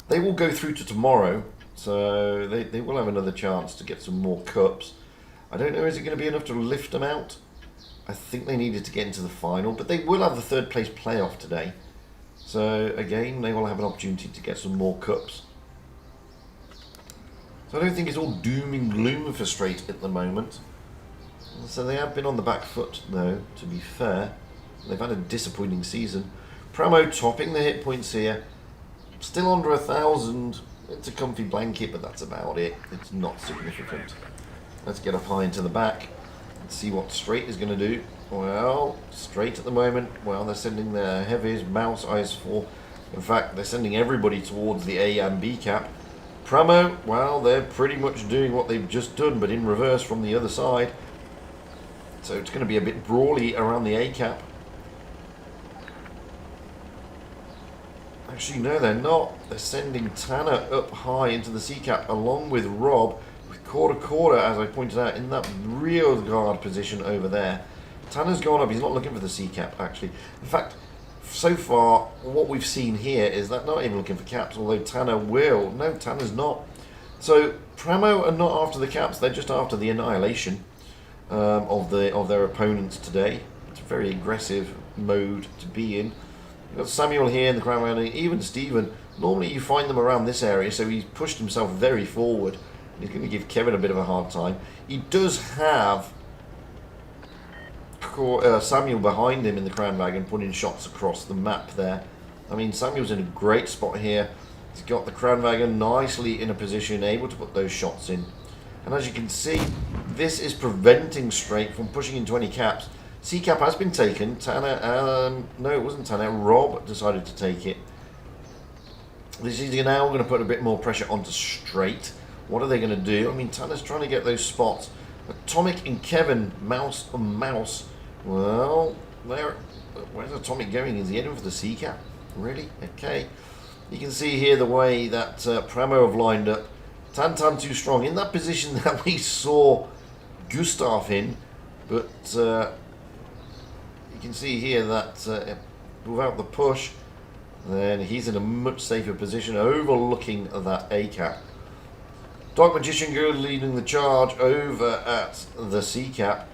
Speaker 2: They will go through to tomorrow, so they will have another chance to get some more cups. I don't know, is it going to be enough to lift them out? I think they needed to get into the final, but they will have the 3rd place playoff today. So again, they will have an opportunity to get some more cups. So I don't think it's all doom and gloom for Straight at the moment. So they have been on the back foot, though, to be fair. They've had a disappointing season. Pramo topping the hit points here. Still under 1,000. It's a comfy blanket, but that's about it. It's not significant. Let's get up high into the back and see what Straight is going to do. Well, Straight at the moment, well, they're sending their heavies, Mouse, IS-4. In fact, they're sending everybody towards the A and B cap. Pramo, well, they're pretty much doing what they've just done, but in reverse from the other side. So it's going to be a bit brawly around the A cap. Actually, no, they're not. They're sending Tanner up high into the C cap, along with Rob, with Cora, as I pointed out, in that real guard position over there. Tanner's gone up. He's not looking for the C cap, actually. In fact, so far, what we've seen here is that not even looking for caps, although Tanner will. No, Tanner's not. So Pramo are not after the caps. They're just after the annihilation of their opponents today. It's a very aggressive mode to be in. You've got Samuel here in the Crown Round, even Stephen. Normally you find them around this area, so he's pushed himself very forward. He's going to give Kevin a bit of a hard time. He does have Samuel behind him in the Crown Wagon, putting shots across the map there. I mean, Samuel's in a great spot here. He's got the Crown Wagon nicely in a position, able to put those shots in. And as you can see, this is preventing Straight from pushing into any caps. C-cap has been taken. Tanner, no, it wasn't Tanner. Rob decided to take it. This is now going to put a bit more pressure onto Straight. What are they going to do? I mean, Tanner's trying to get those spots. Atomic and Kevin, Mouse and Mouse. Well, where's Atomic going? Is he heading for the C-cap? Really? Okay. You can see here the way that Pramo have lined up. Tan Too Strong in that position that we saw Gustav in, but you can see here that without the push, then he's in a much safer position overlooking that A cap. Dark Magician Girl leading the charge over at the C-Cap.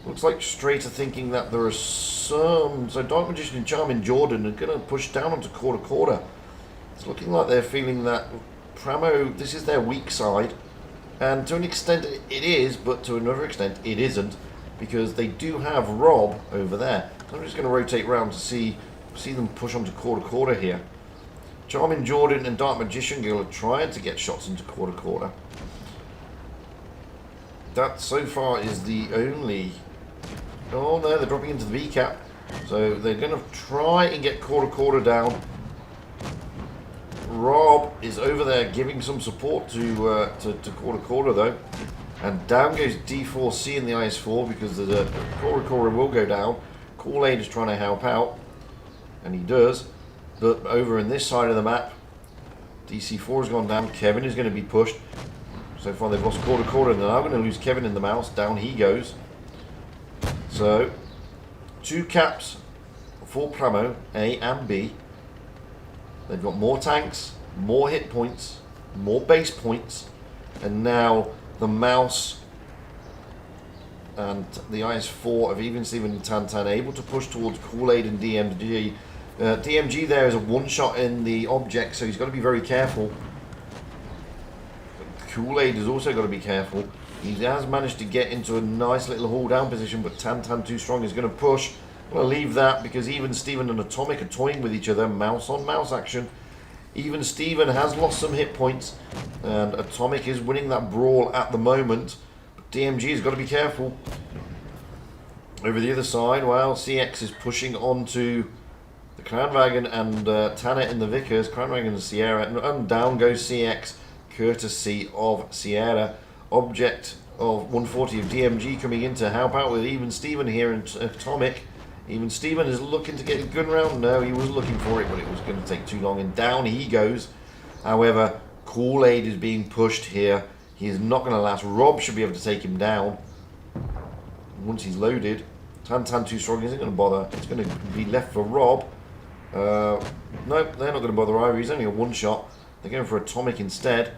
Speaker 2: Looks like Straight are thinking that there are some... So Dark Magician and Charming Jordan are going to push down onto quarter. It's looking like they're feeling that Pramo, this is their weak side. And to an extent it is, but to another extent it isn't. Because they do have Rob over there. So I'm just going to rotate round to see them push onto quarter here. Charming Jordan and Dark Magician Girl are trying to get shots into quarter. That so far is the only... Oh no, they're dropping into the V-cap. So they're going to try and get quarter down. Rob is over there giving some support to quarter though. And down goes D4C in the IS4 because the quarter will go down. Kool-Aid is trying to help out. And he does. But over in this side of the map, DC4 has gone down. Kevin is going to be pushed. So far they've lost quarter and they're now going to lose Kevin in the mouse. Down he goes. So, 2 caps for Pramo, A and B. They've got more tanks, more hit points, more base points. And now the mouse and the IS4 of Even Steven and Tantan able to push towards Kool-Aid and DMG. DMG there is a one-shot in the object, so he's got to be very careful. Kool-Aid has also got to be careful. He has managed to get into a nice little haul down position, but Tantan too strong is going to push. I'm going to leave that because Even Steven and Atomic are toying with each other. Mouse on mouse action. Even Steven has lost some hit points, and Atomic is winning that brawl at the moment. But DMG has got to be careful. Over the other side, well, CX is pushing onto the Crownwagon and Tanner in the Vickers. Crownwagon and Sierra, and down goes CX, courtesy of Sierra. Object of 140 of DMG coming in to help out with Even Steven here in Atomic. Even Steven is looking to get a gun round. No, he was looking for it, but it was going to take too long, and down he goes. However, Kool-Aid is being pushed here. He is not going to last. Rob should be able to take him down once he's loaded. Tantan too strong, isn't going to bother. It's going to be left for Rob. Nope, they're not going to bother either. He's only a one-shot. They're going for Atomic instead.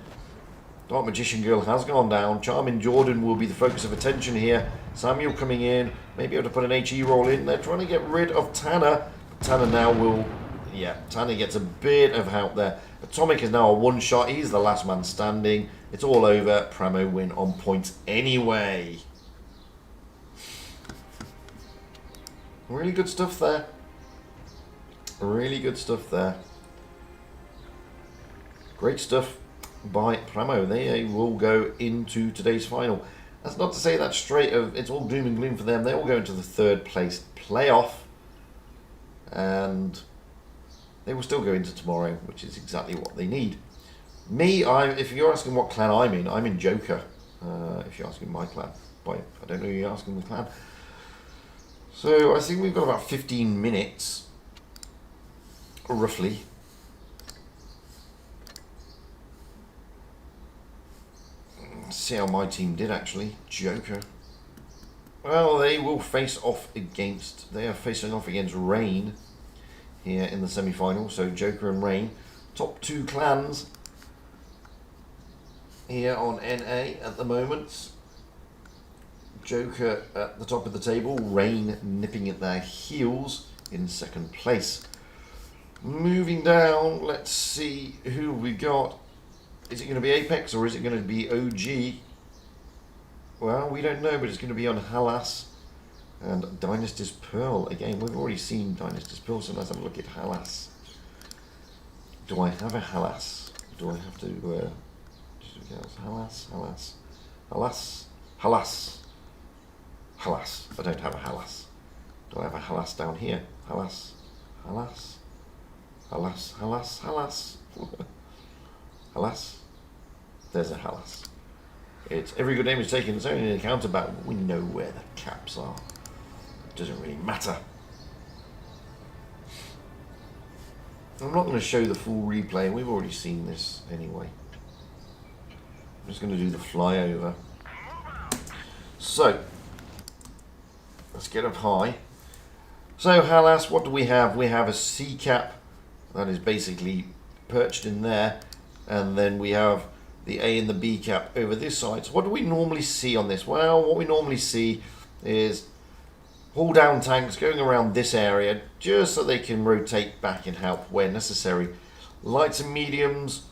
Speaker 2: Dark Magician Girl has gone down. Charming Jordan will be the focus of attention here. Samuel coming in. Maybe able to put an HE roll in. They're trying to get rid of Tanner. Tanner now will... Yeah, Tanner gets a bit of help there. Atomic is now a one-shot. He's the last man standing. It's all over. Pramo win on points anyway. Really good stuff there. Really good stuff there. Great stuff by Pramo. They will go into today's final. That's not to say that straight of it's all doom and gloom for them. They will go into the 3rd place playoff, and they will still go into tomorrow, which is exactly what they need. Me, if you're asking what clan I'm in Joker. If you're asking my clan, but I don't know who you're asking the clan. So I think we've got about 15 minutes, roughly. See how my team did actually. Joker. Well, they will face off against... They are facing off against Rain here in the semi-final. So Joker and Rain. Top 2 clans here on NA at the moment. Joker at the top of the table. Rain nipping at their heels in 2nd place. Moving down, let's see who we got. Is it going to be Apex or is it going to be OG? Well, we don't know, but it's going to be on Hallas and Dynasty's Pearl. Again, we've already seen Dynasty's Pearl, so let's have a look at Hallas. Do I have a Hallas? Do I have to... Hallas. I don't have a Hallas. Do I have a Hallas down here? Hallas. Hallas. There's a Hallas. It's every good name is taken its own in encounter battle. We know where the caps are. It doesn't really matter. I'm not going to show the full replay. We've already seen this anyway. I'm just going to do the flyover. So, let's get up high. So, Hallas, what do we have? We have a C-cap that is basically perched in there. And then we have the A and the B cap over this side. So what do we normally see on this? Well, what we normally see is hull down tanks going around this area just so they can rotate back and help where necessary. Lights and mediums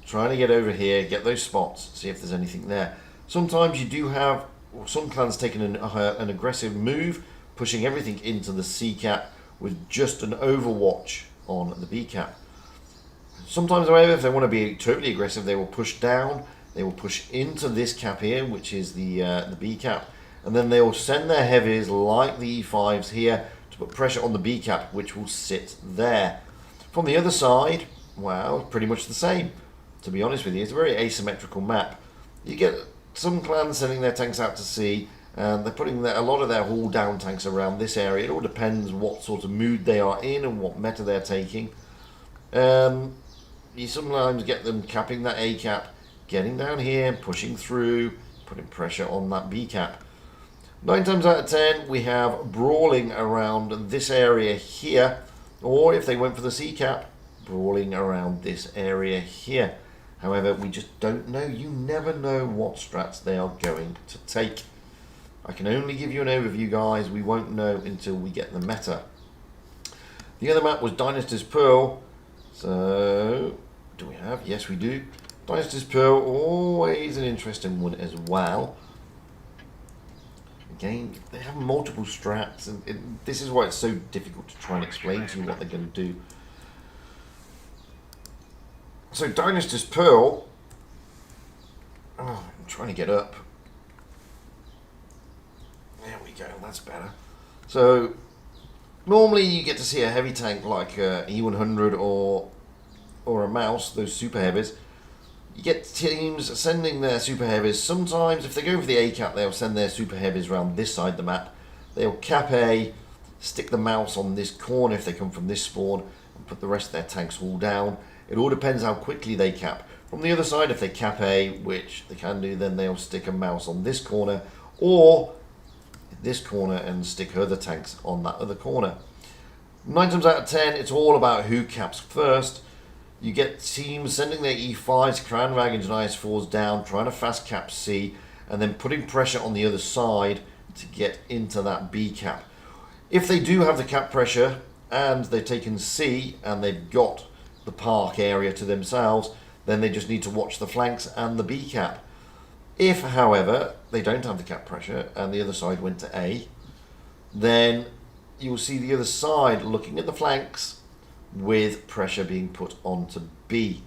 Speaker 2: trying to get over here, get those spots, see if there's anything there. Sometimes you do have some clans taking an aggressive move, pushing everything into the C cap with just an overwatch on the B cap. Sometimes, however, if they want to be totally aggressive, they will push down, they will push into this cap here, which is the B cap, and then they will send their heavies like the E5s here to put pressure on the B cap, which will sit there. From the other side, well, pretty much the same. To be honest with you, it's a very asymmetrical map. You get some clans sending their tanks out to sea, and they're putting a lot of their hull down tanks around this area. It all depends what sort of mood they are in and what meta they're taking. You sometimes get them capping that A cap, getting down here, pushing through, putting pressure on that B cap. 9 times out of 10, we have brawling around this area here, or if they went for the C cap, brawling around this area here. However, we just don't know. You never know what strats they are going to take. I can only give you an overview, guys. We won't know until we get the meta. The other map was Dynasty's Pearl. So, do we have? Yes, we do. Dynasty's Pearl, always an interesting one as well. Again, they have multiple strats, and this is why it's so difficult to try and explain to you what they're going to do. So, Dynasty's Pearl. Oh, I'm trying to get up. There we go, that's better. So, normally you get to see a heavy tank like E100 or a Mouse, those super heavies. You get teams sending their super heavies. Sometimes, if they go for the A cap, they'll send their super heavies around this side of the map. They'll cap A, stick the Mouse on this corner if they come from this spawn, and put the rest of their tanks all down. It all depends how quickly they cap. From the other side, if they cap A, which they can do, then they'll stick a Mouse on this corner, or this corner and stick other tanks on that other corner. 9 times out of 10, it's all about who caps first. You get teams sending their E5s, Crown Wagons and IS4s down, trying to fast cap C, and then putting pressure on the other side to get into that B cap. If they do have the cap pressure, and they've taken C, and they've got the park area to themselves, then they just need to watch the flanks and the B cap. If, however, they don't have the cap pressure and the other side went to A, then you'll see the other side looking at the flanks with pressure being put onto B.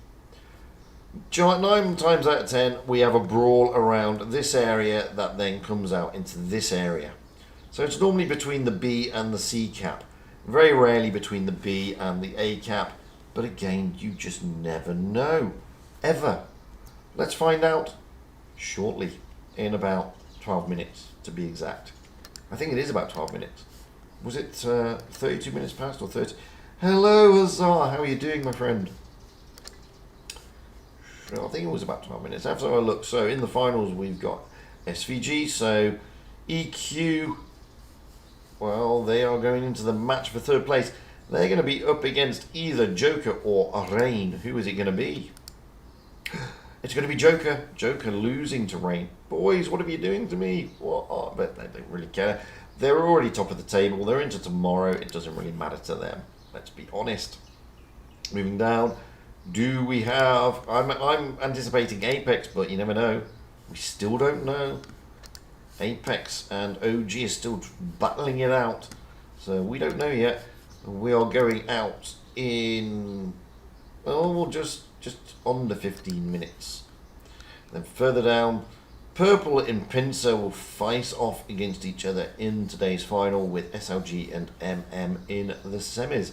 Speaker 2: 9 times out of 10, we have a brawl around this area that then comes out into this area. So it's normally between the B and the C cap. Very rarely between the B and the A cap. But again, you just never know. Ever. Let's find out shortly, in about 12 minutes to be exact. I think it is about 12 minutes. Was it 32 minutes past or 30? Hello, Huzzah, how are you doing, my friend? I think it was about 12 minutes. Let's have a look. So in the finals, we've got SVG, so EQ, well, they are going into the match for third place. They're going to be up against either Joker or Rain. Who is it going to be? It's going to be Joker. Joker losing to Rain. Boys, what are you doing to me? What? Oh, but they don't really care. They're already top of the table. They're into tomorrow. It doesn't really matter to them. Let's be honest. Moving down. Do we have... I'm anticipating Apex, but you never know. We still don't know. Apex and OG is still battling it out. So we don't know yet. We are going out in... oh, just under 15 minutes. Then further down, Purple and Pincer will face off against each other in today's final with SLG and MM in the semis.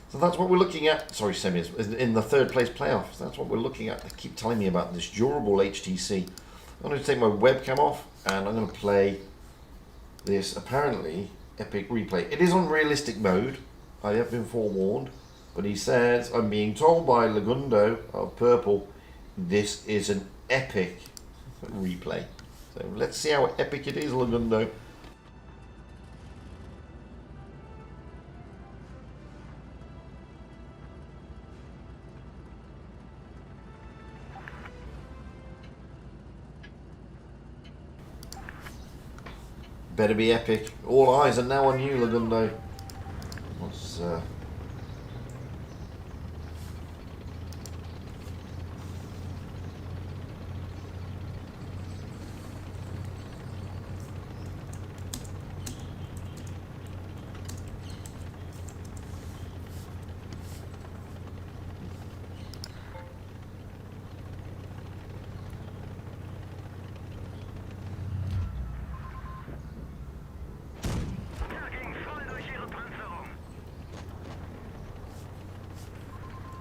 Speaker 2: So that's what we're looking at. Sorry, semis. In the third place playoffs. That's what we're looking at. They keep telling me about this durable HTC. I'm going to take my webcam off and I'm going to play this apparently epic replay. It is on realistic mode. I have been forewarned. But he says, I'm being told by Lagundo of Purple, this is an epic replay. So let's see how epic it is, Lagundo. Better be epic. All eyes are now on you, Lagundo. What's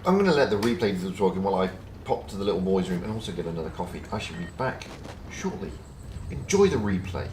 Speaker 2: I'm going to let the replay do the talking while I pop to the little boys' room and also get another coffee. I shall be back shortly. Enjoy the replay.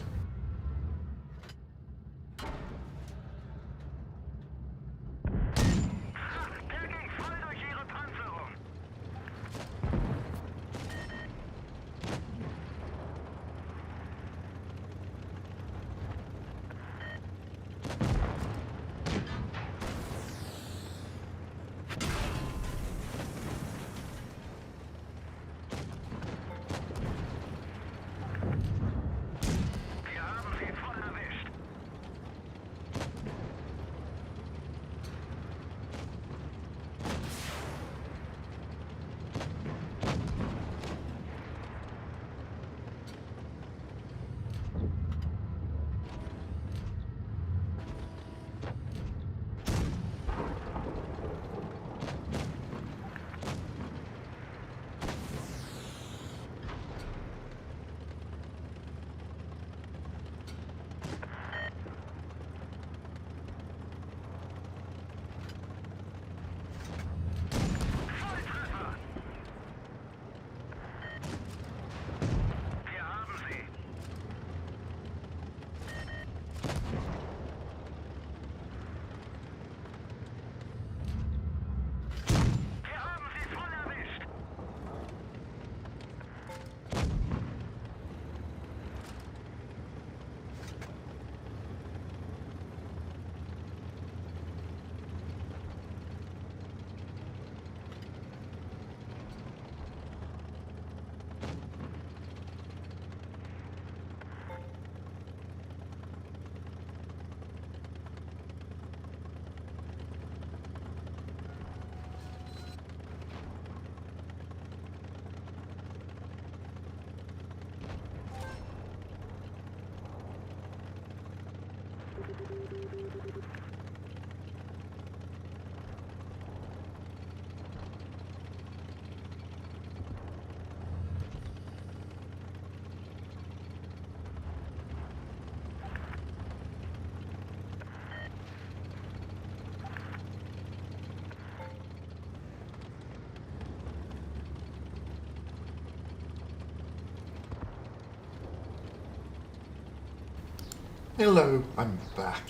Speaker 2: Hello, I'm back.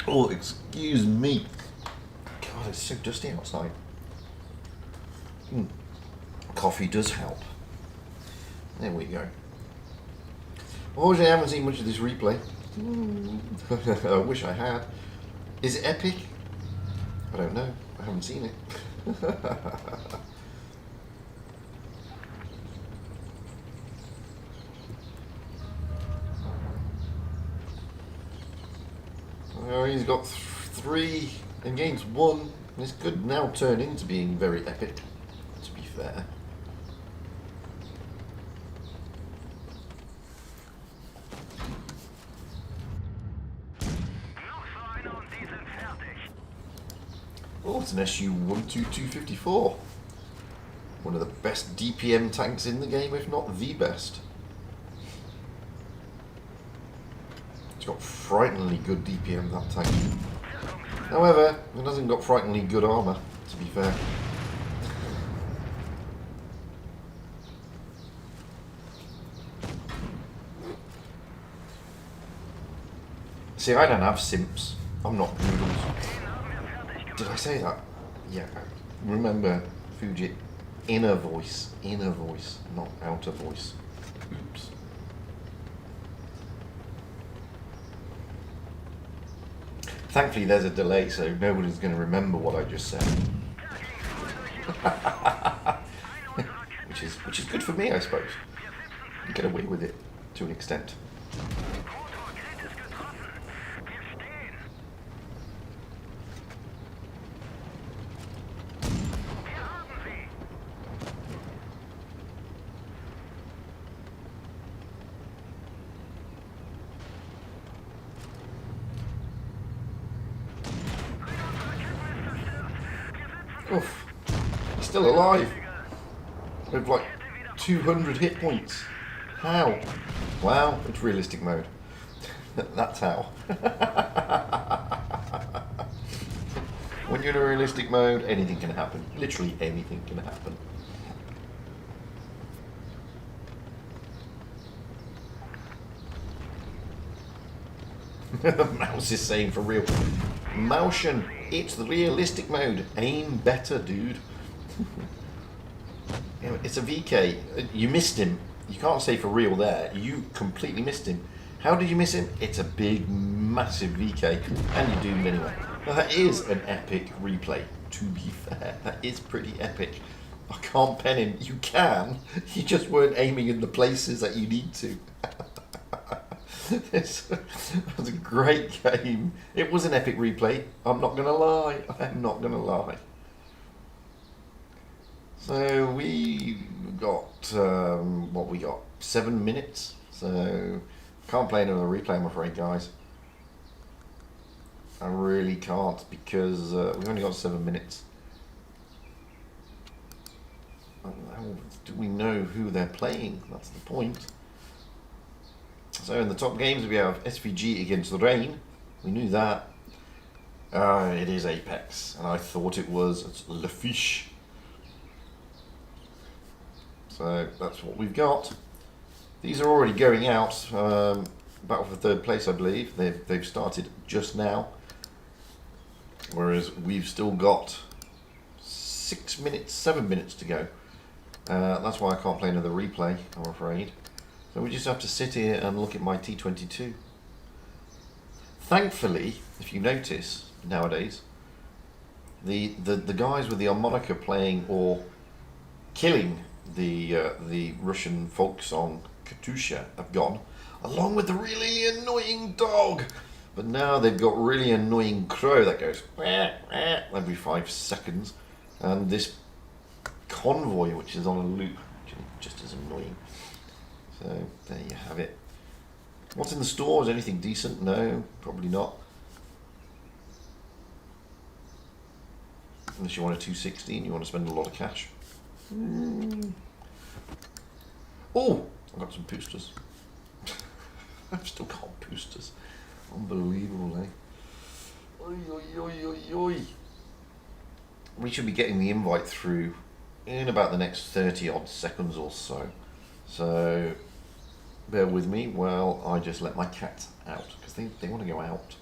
Speaker 2: Oh, excuse me. God, it's so dusty outside. Coffee does help. There we go. Unfortunately, I haven't seen much of this replay. I wish I had. Is it epic? I don't know. I haven't seen it. Well, he's got 3 against 1. This could now turn into being very epic, to be fair. Oh, it's an SU-12254. One of the best DPM tanks in the game, if not the best. It's got frighteningly good DPM, that tank. However, it hasn't got frighteningly good armour, to be fair. See, I don't have simps. I'm not noodles. Did I say that? Yeah. Remember, Fujit, inner voice, not outer voice. Oops. Thankfully, there's a delay, so nobody's going to remember what I just said. which is good for me, I suppose. get away with it to an extent. Oof, he's still alive with like 200 hit points. How? Wow, it's realistic mode. That's how. When you're in a realistic mode, anything can happen. Literally anything can happen. Mouse is saying for real. Motion, it's the realistic mode. Aim better, dude. You know, it's a VK. You missed him. You can't say for real there. You completely missed him. How did you miss him? It's a big, massive VK, and you doomed anyway. Now that is an epic replay, to be fair. That is pretty epic. I can't pen him. You can. You just weren't aiming in the places that you need to. It was a great game. It was an epic replay. I'm not going to lie. I'm not going to lie. So we got, what we got? 7 minutes. So can't play another replay, I'm afraid, guys. I really can't because we've only got 7 minutes. How do we know who they're playing? That's the point. So in the top games we have SVG against the Rain. We knew that. It is Apex, and I thought it was. It's Le Fiche. So that's what we've got. These are already going out. Battle for third place, I believe. They've started just now. Whereas we've still got 6 minutes, 7 minutes to go. That's why I can't play another replay, I'm afraid. So we just have to sit here and look at my T22. Thankfully, if you notice nowadays, the guys with the harmonica playing or killing the Russian folk song Katusha have gone, along with the really annoying dog. But now they've got really annoying crow that goes every 5 seconds, and this convoy which is on a loop, which is just as annoying. So there you have it. What's in the store? Is anything decent? No, probably not. Unless you want a 260 and you want to spend a lot of cash. Oh, I've got some boosters. I've still got boosters. Unbelievable, eh? Oi, oi, oi, oi, oi. We should be getting the invite through in about the next 30 odd seconds or so. So bear with me while I just let my cats out, because they want to go out.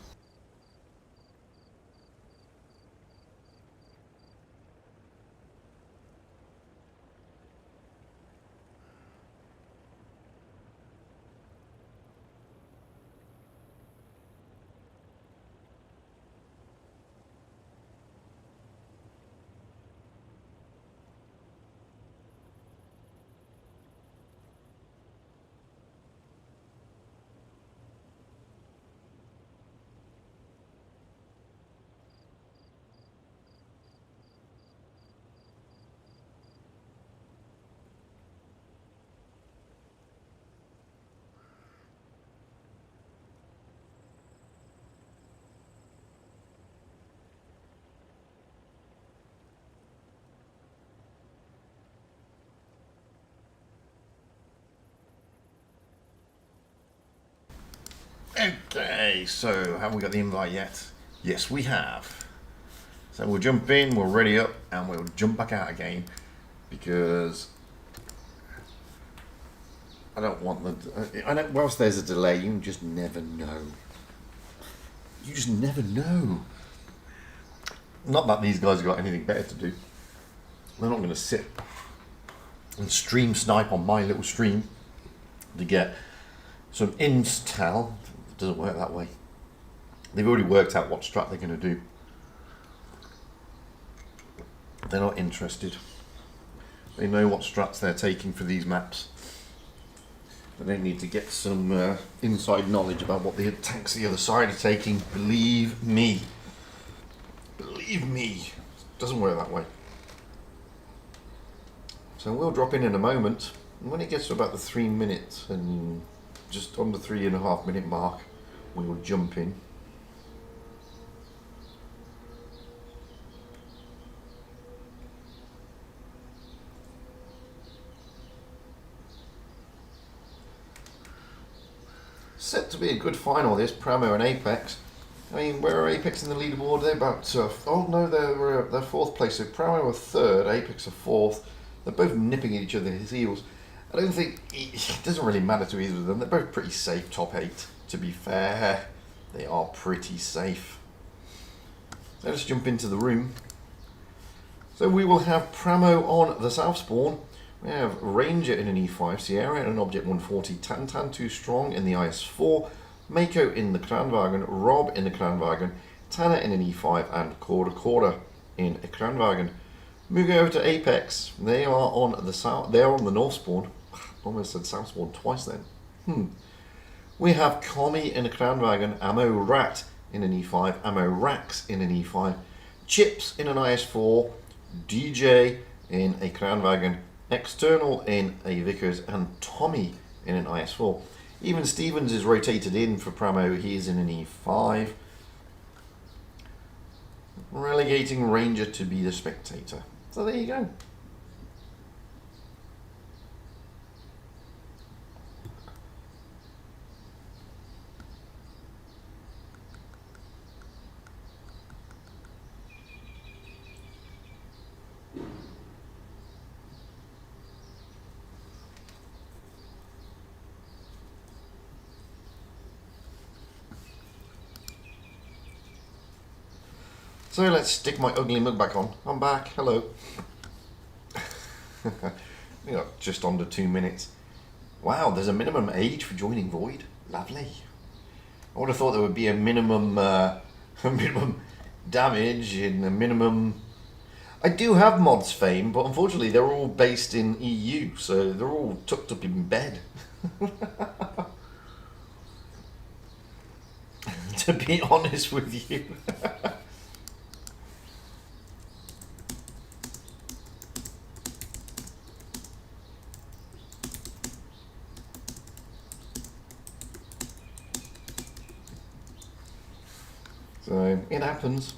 Speaker 2: Okay, so have we got the invite yet? Yes, we have. So we'll jump in, we'll ready up, and we'll jump back out again, because I don't want the. I know, whilst there's a delay, you just never know. You just never know. Not that these guys have got anything better to do. They're not going to sit and stream snipe on my little stream to get some intel. It doesn't work that way. They've already worked out what strat they're going to do. They're not interested. They know what strats they're taking for these maps. I don't need to get some inside knowledge about what the tanks the other side are taking. Believe me. Believe me. It doesn't work that way. So we'll drop in a moment. And when it gets to about the 3 minutes and just on the 3.5 minute mark, we will jump in. Set to be a good final, this Pramo and Apex. I mean, where are Apex in the leaderboard? They're about oh no, they're fourth place. So Pramo are third, Apex are fourth. They're both nipping at each other's heels. I don't think it doesn't really matter to either of them. They're both pretty safe top 8. To be fair, they are pretty safe. So let's jump into the room. So we will have Pramo on the south spawn. We have Ranger in an E5, Sierra in an Object 140, Tantan 2 Strong in the IS-4, Mako in the Kranwagen, Rob in the Kranwagen, Tanner in an E5, and Korda in a Kranwagen. Moving over to Apex, they are on the south. They are on the north spawn. Almost said south spawn twice then. We have Commie in a Kranwagen, Ammo Rat in an E5, Ammo Rax in an E5, Chips in an IS-4, DJ in a Kranwagen, External in a Vickers, and Tommy in an IS-4. Even Stevens is rotated in for Pramo. He is in an E5. Relegating Ranger to be the spectator. So there you go. So let's stick my ugly mug back on. I'm back. Hello. We got just under 2 minutes. Wow, there's a minimum age for joining Void. Lovely. I would have thought there would be a minimum, minimum damage and a minimum. I do have mods fame, but unfortunately they're all based in EU, so they're all tucked up in bed. To be honest with you. So it happens.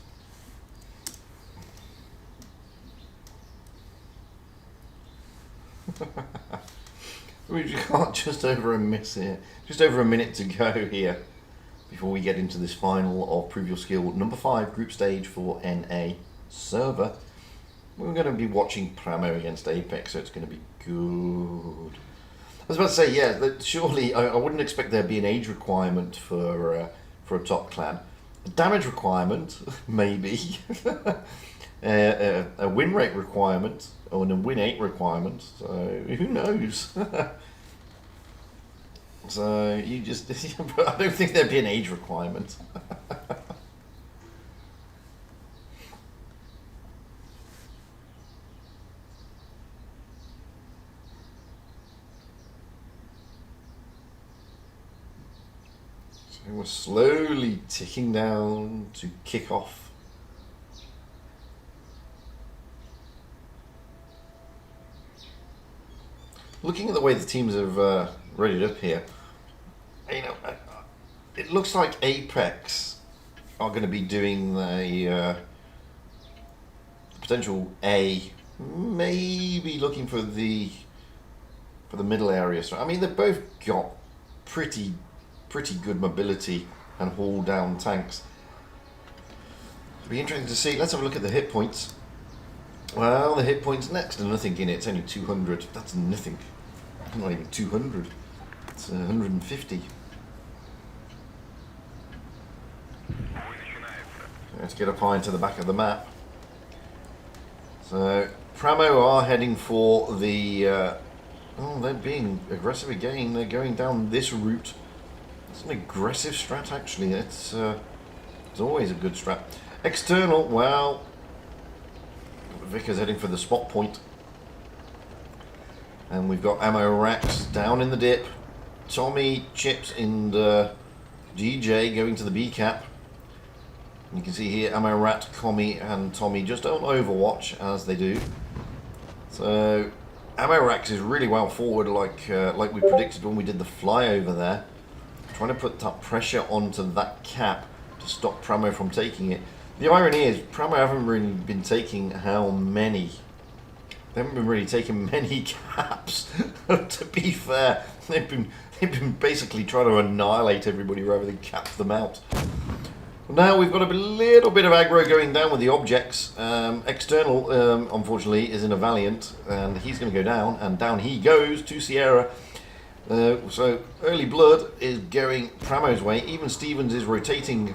Speaker 2: We've got just over a minute to go here before we get into this final of Prove Your Skill number 5 group stage for NA server. We're going to be watching Pramo against Apex, so it's going to be good. I was about to say, yeah, that surely I wouldn't expect there to be an age requirement for a top clan. A damage requirement, maybe. A win rate requirement, or a win 8 requirement. So who knows? So you just, I don't think there'd be an age requirement. We're slowly ticking down to kick off. Looking at the way the teams have readied up here, you know, it looks like Apex are going to be doing the potential A, maybe looking for the middle area. So I mean, they've both got pretty good mobility and haul down tanks. It'll be interesting to see. Let's have a look at the hit points. Well, the hit points next to nothing in it. It's only 200. That's nothing. Not even 200. It's 150. Let's get up high into the back of the map. So Pramo are heading for the. Oh, they're being aggressive again. They're going down this route. It's an aggressive strat, actually. It's always a good strat. External, well, Vickers heading for the spot point. And we've got Ammo Racks down in the dip. Tommy, Chips, and DJ going to the B cap. You can see here Ammo Rat, Commie, and Tommy just on Overwatch as they do. So Ammo Rax is really well forward, like we predicted when we did the flyover there. Trying to put that pressure onto that cap to stop Pramo from taking it. The irony is Pramo haven't really been taking how many? They haven't been really taking many caps. To be fair, they've been basically trying to annihilate everybody rather than cap them out. Now we've got a little bit of aggro going down with the objects. External, unfortunately, is in a Valiant, and he's going to go down, and down he goes to Sierra. So early blood is going Pramo's way. Even Stevens is rotating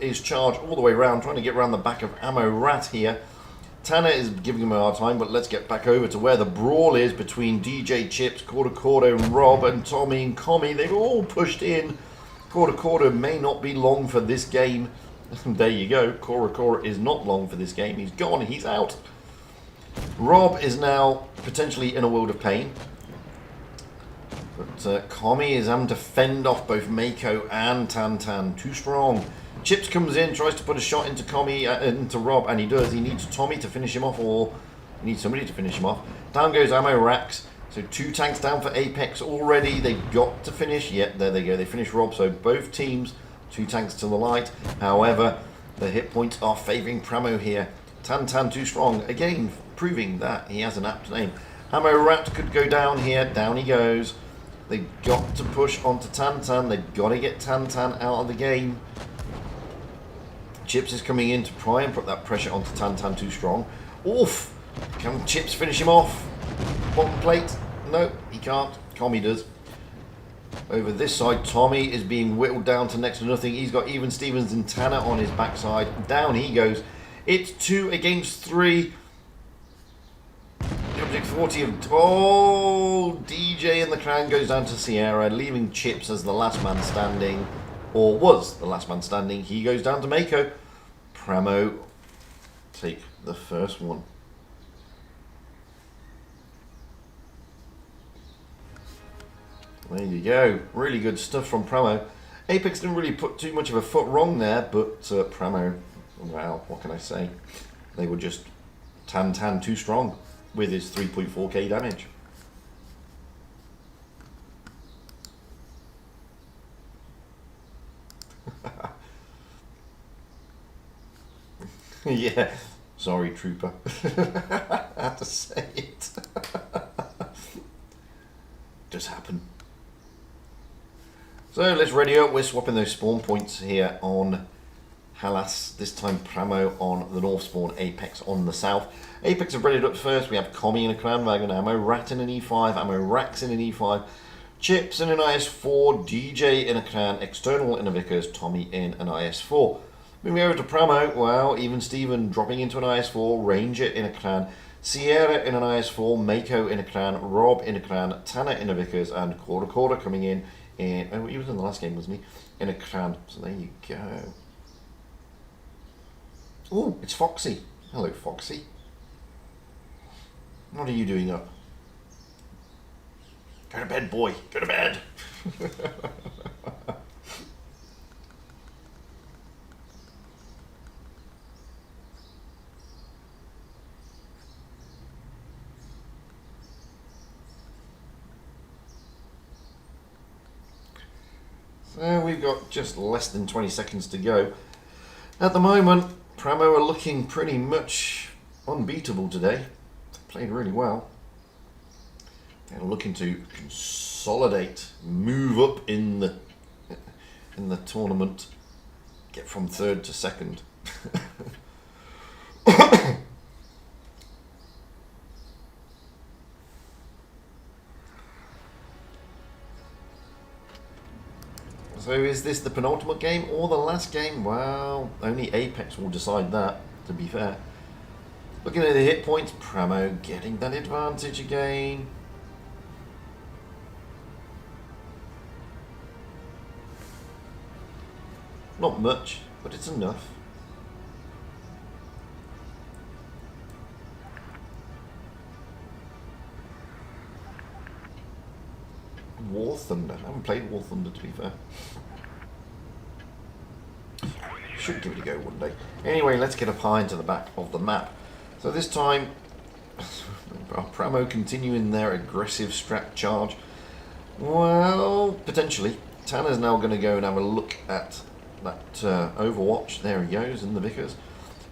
Speaker 2: his charge all the way around, trying to get around the back of Ammo Rat here. Tanner is giving him a hard time, but let's get back over to where the brawl is between DJ Chips, Cordo, and Rob, and Tommy and Commie. They've all pushed in. Cordo may not be long for this game. There you go. Cordo is not long for this game. He's gone. He's out. Rob is now potentially in a world of pain. But Commie is having to fend off both Mako and Tantan. Too strong. Chips comes in, tries to put a shot into Commie, into Rob, and he does. He needs Tommy to finish him off, or he needs somebody to finish him off. Down goes Ammo Rax. So 2 tanks down for Apex already. They've got to finish. Yep, there they go. They finish Rob. So both teams, 2 tanks to the light. However, the hit points are favouring Pramo here. Tantan too strong. Again, proving that he has an apt name. Ammo Rat could go down here. Down he goes. They've got to push onto Tantan. They've got to get Tantan out of the game. Chips is coming in to try and put that pressure onto Tantan too strong. Oof! Can Chips finish him off? Bottom plate? No, he can't. Commie does. Over this side, Tommy is being whittled down to next to nothing. He's got even Stevens and Tanner on his backside. Down he goes. It's 2 against 3. The object 40 of... Oh! DJ and the Crown goes down to Sierra, leaving Chips as the last man standing. Or was the last man standing. He goes down to Mako. Pramo take the first one. There you go. Really good stuff from Pramo. Apex didn't really put too much of a foot wrong there, but Pramo, well, what can I say? They were just Tantan too strong with his 3.4k damage. Yeah, sorry, Trooper. I had to say it. Just happened. So let's ready up. We're swapping those spawn points here on Hallas. This time Pramo on the north spawn, Apex on the south. Apex have readied up first. We have Commie in a Clan Wagon, Ammo Rat in an E5, Ammo Rax in an E5, Chips in an IS4, DJ in a Clan, External in a Vickers, Tommy in an IS4. Moving over to Pramo, well, even Steven dropping into an IS4, Ranger in a Clan, Sierra in an IS4, Mako in a Clan, Rob in a Clan, Tanner in a Vickers, and Corda coming in, oh, he was in the last game, wasn't he? In a Clan. So there you go. Oh, it's Foxy. Hello, Foxy. What are you doing up? Go to bed, boy. Go to bed. So we've got just less than 20 seconds to go. At the moment, Pramo are looking pretty much unbeatable today. They played really well. They're looking to consolidate, move up in the tournament, get from 3rd to 2nd. So is this the penultimate game or the last game? Well, only Apex will decide that, to be fair. Looking at the hit points, Pramo getting that advantage again. Not much, but it's enough. War Thunder. I haven't played War Thunder, to be fair. Should give it a go one day. Anyway, let's get up high into the back of the map. So this time, Pramo continuing their aggressive strat charge. Well, potentially. Tanner's now going to go and have a look at that Overwatch. There he goes in the Vickers.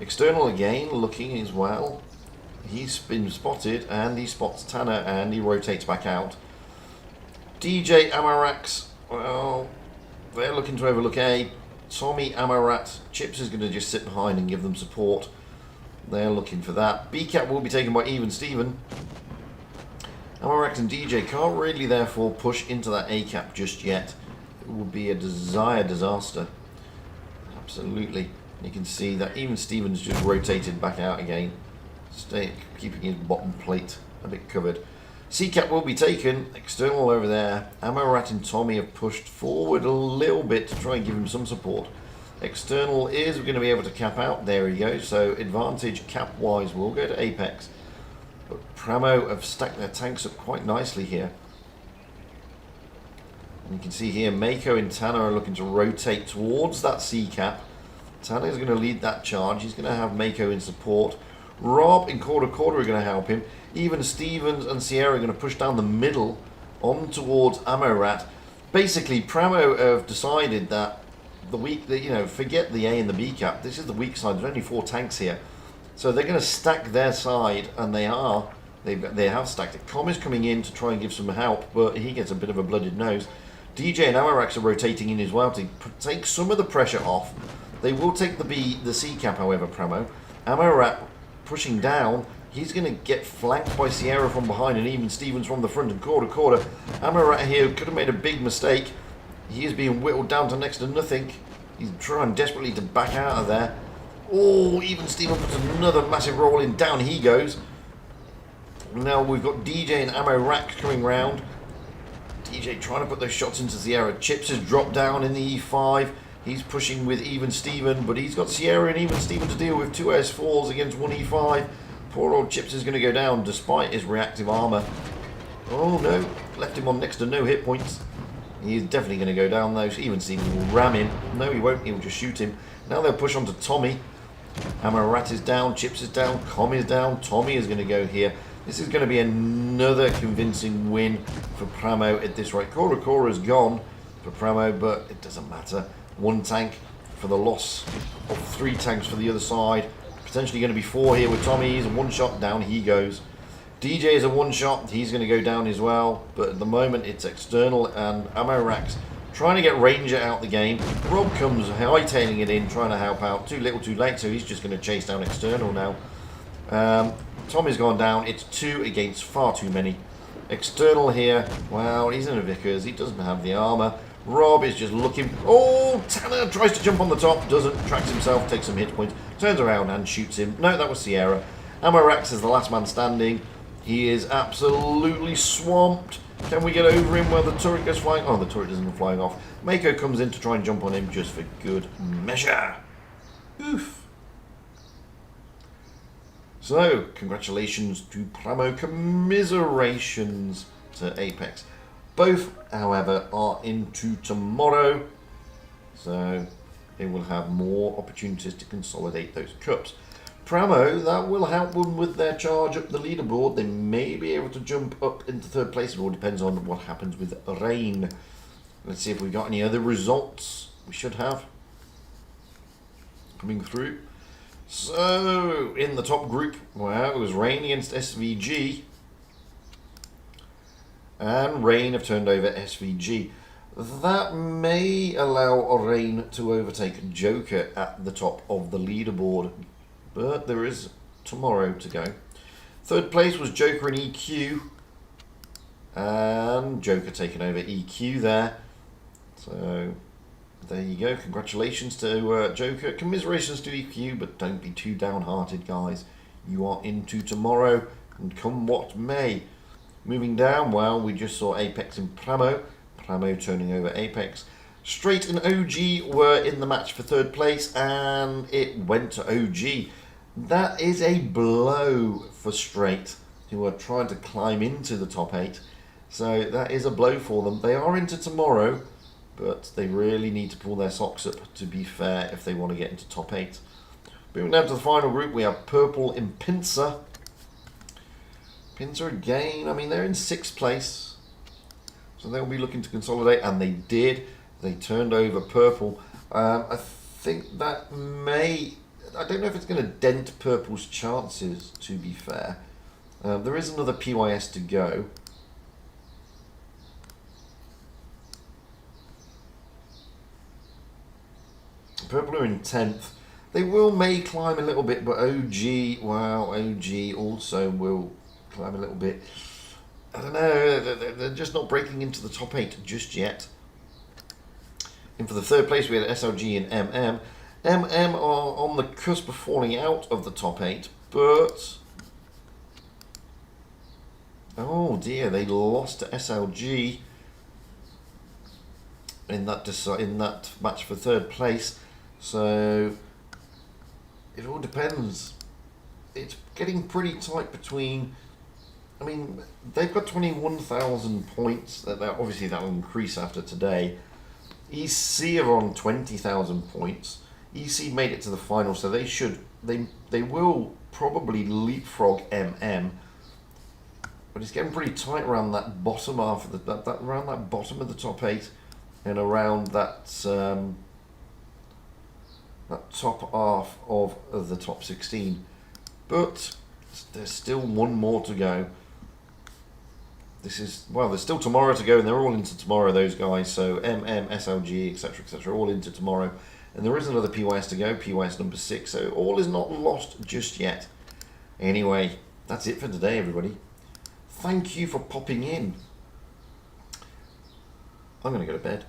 Speaker 2: External again, looking as well. He's been spotted, and he spots Tanner, and he rotates back out. DJ Amarax, well, they're looking to overlook A. Tommy Amarat, Chips is going to just sit behind and give them support. They're looking for that. B-Cap will be taken by Even Steven. Amarax and DJ can't really therefore push into that A-Cap just yet. It would be a disaster. Absolutely. You can see that Even Steven's just rotated back out again. Keeping his bottom plate a bit covered. C-Cap will be taken. External over there. Amarat and Tommy have pushed forward a little bit to try and give him some support. External is going to be able to cap out. There he goes. So advantage cap-wise will go to Apex. But Pramo have stacked their tanks up quite nicely here. And you can see here Mako and Tanner are looking to rotate towards that C-Cap. Tanner is going to lead that charge. He's going to have Mako in support. Rob and Quarter are going to help him. Even Stevens and Sierra are going to push down the middle on towards Amorat. Basically, Pramo have decided that forget the A and the B cap. This is the weak side. There's only 4 tanks here, so they're going to stack their side, and they have stacked it. Com is coming in to try and give some help, but he gets a bit of a blooded nose. DJ and Amarax are rotating in as well to take some of the pressure off. They will take the C cap, however. Pramo, Amarat pushing down. He's going to get flanked by Sierra from behind and Even Stevens from the front and quarter. Amarat here could have made a big mistake. He is being whittled down to next to nothing. He's trying desperately to back out of there. Oh, Even Stevens puts another massive roll in. Down he goes. Now we've got DJ and Amarat coming round. DJ trying to put those shots into Sierra. Chips has dropped down in the E5. He's pushing with Even Steven, but he's got Sierra and Even Steven to deal with. 2 S4s against 1 E5. Poor old Chips is going to go down despite his reactive armour. Oh no, left him on next to no hit points. He's definitely going to go down though. Even Steven will ram him. No, he won't. He'll just shoot him. Now they'll push on to Tommy. Amarat is down. Chips is down. Com is down. Tommy is going to go here. This is going to be another convincing win for Pramo at this rate. Cora is gone for Pramo, but it doesn't matter. 1 tank for the loss of 3 tanks for the other side. Potentially going to be 4 here with Tommy. He's a 1-shot. Down he goes. DJ is a 1-shot. He's going to go down as well. But at the moment it's External and Amorax trying to get Ranger out the game. Rob comes hightailing it in, trying to help out. Too little too late, so he's just going to chase down External now. Tommy's gone down. It's 2 against far too many. External here. Well, he's in a Vickers. He doesn't have the armour. Rob is just looking. Oh, Tanner tries to jump on the top. Doesn't. Tracks himself. Takes some hit points. Turns around and shoots him. No, that was Sierra. Amarex is the last man standing. He is absolutely swamped. Can we get over him while the turret goes flying? Oh, the turret isn't flying off. Mako comes in to try and jump on him just for good measure. Oof. So, congratulations to Pramo. Commiserations to Apex. Both, however, are into tomorrow, so they will have more opportunities to consolidate those cups. Pramo, that will help them with their charge up the leaderboard. They may be able to jump up into 3rd place. It all depends on what happens with rain. Let's see if we've got any other results. We should have coming through. So, in the top group, well, it was Rain against SVG. And Rain have turned over SVG. That may allow Rain to overtake Joker at the top of the leaderboard. But there is tomorrow to go. 3rd place was Joker and EQ. And Joker taking over EQ there. So, there you go. Congratulations to Joker. Commiserations to EQ, but don't be too downhearted, guys. You are into tomorrow, and come what may. Moving down, well, we just saw Apex and Pramo. Pramo turning over Apex. Straight and OG were in the match for 3rd place, and it went to OG. That is a blow for Straight, who are trying to climb into the top 8. So that is a blow for them. They are into tomorrow, but they really need to pull their socks up, to be fair, if they want to get into top 8. Moving down to the final group, we have Purple in Pincer. Pincer again, I mean, they're in 6th place. So they'll be looking to consolidate, and they did. They turned over Purple. I think that may... I don't know if it's going to dent Purple's chances, to be fair. There is another PYS to go. Purple are in 10th. They may climb a little bit, but OG, wow, OG also will climb a little bit. I don't know, they're just not breaking into the top 8 just yet. And for the 3rd place, we had SLG and MM. MM are on the cusp of falling out of the top 8, but... oh dear, they lost to SLG in that match for 3rd place. So it all depends. It's getting pretty tight between... I mean, they've got 21,000 points. Obviously, that'll increase after today. EC are on 20,000 points. EC made it to the final, so they will probably leapfrog MM. But it's getting pretty tight around that bottom half of around that bottom of the top 8, and around that that top half of the top 16. But there's still one more to go. There's still tomorrow to go, and they're all into tomorrow, those guys. So MM, SLG, etc., all into tomorrow. And there is another PYS to go, PYS number 6. So all is not lost just yet. Anyway, that's it for today, everybody. Thank you for popping in. I'm going to go to bed.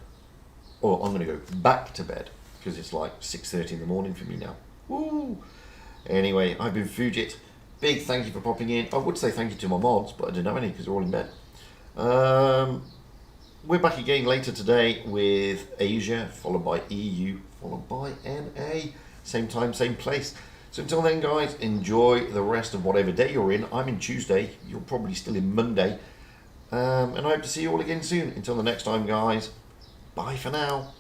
Speaker 2: Or I'm going to go back to bed, because it's like 6:30 in the morning for me now. Woo! Anyway, I've been Fujit. Big thank you for popping in. I would say thank you to my mods, but I didn't have any because they're all in bed. We're back again later today with Asia, followed by EU, followed by NA. Same time, same place. So until then, guys, enjoy the rest of whatever day you're in. I'm in Tuesday. You're probably still in Monday. And I hope to see you all again soon. Until the next time, guys. Bye for now.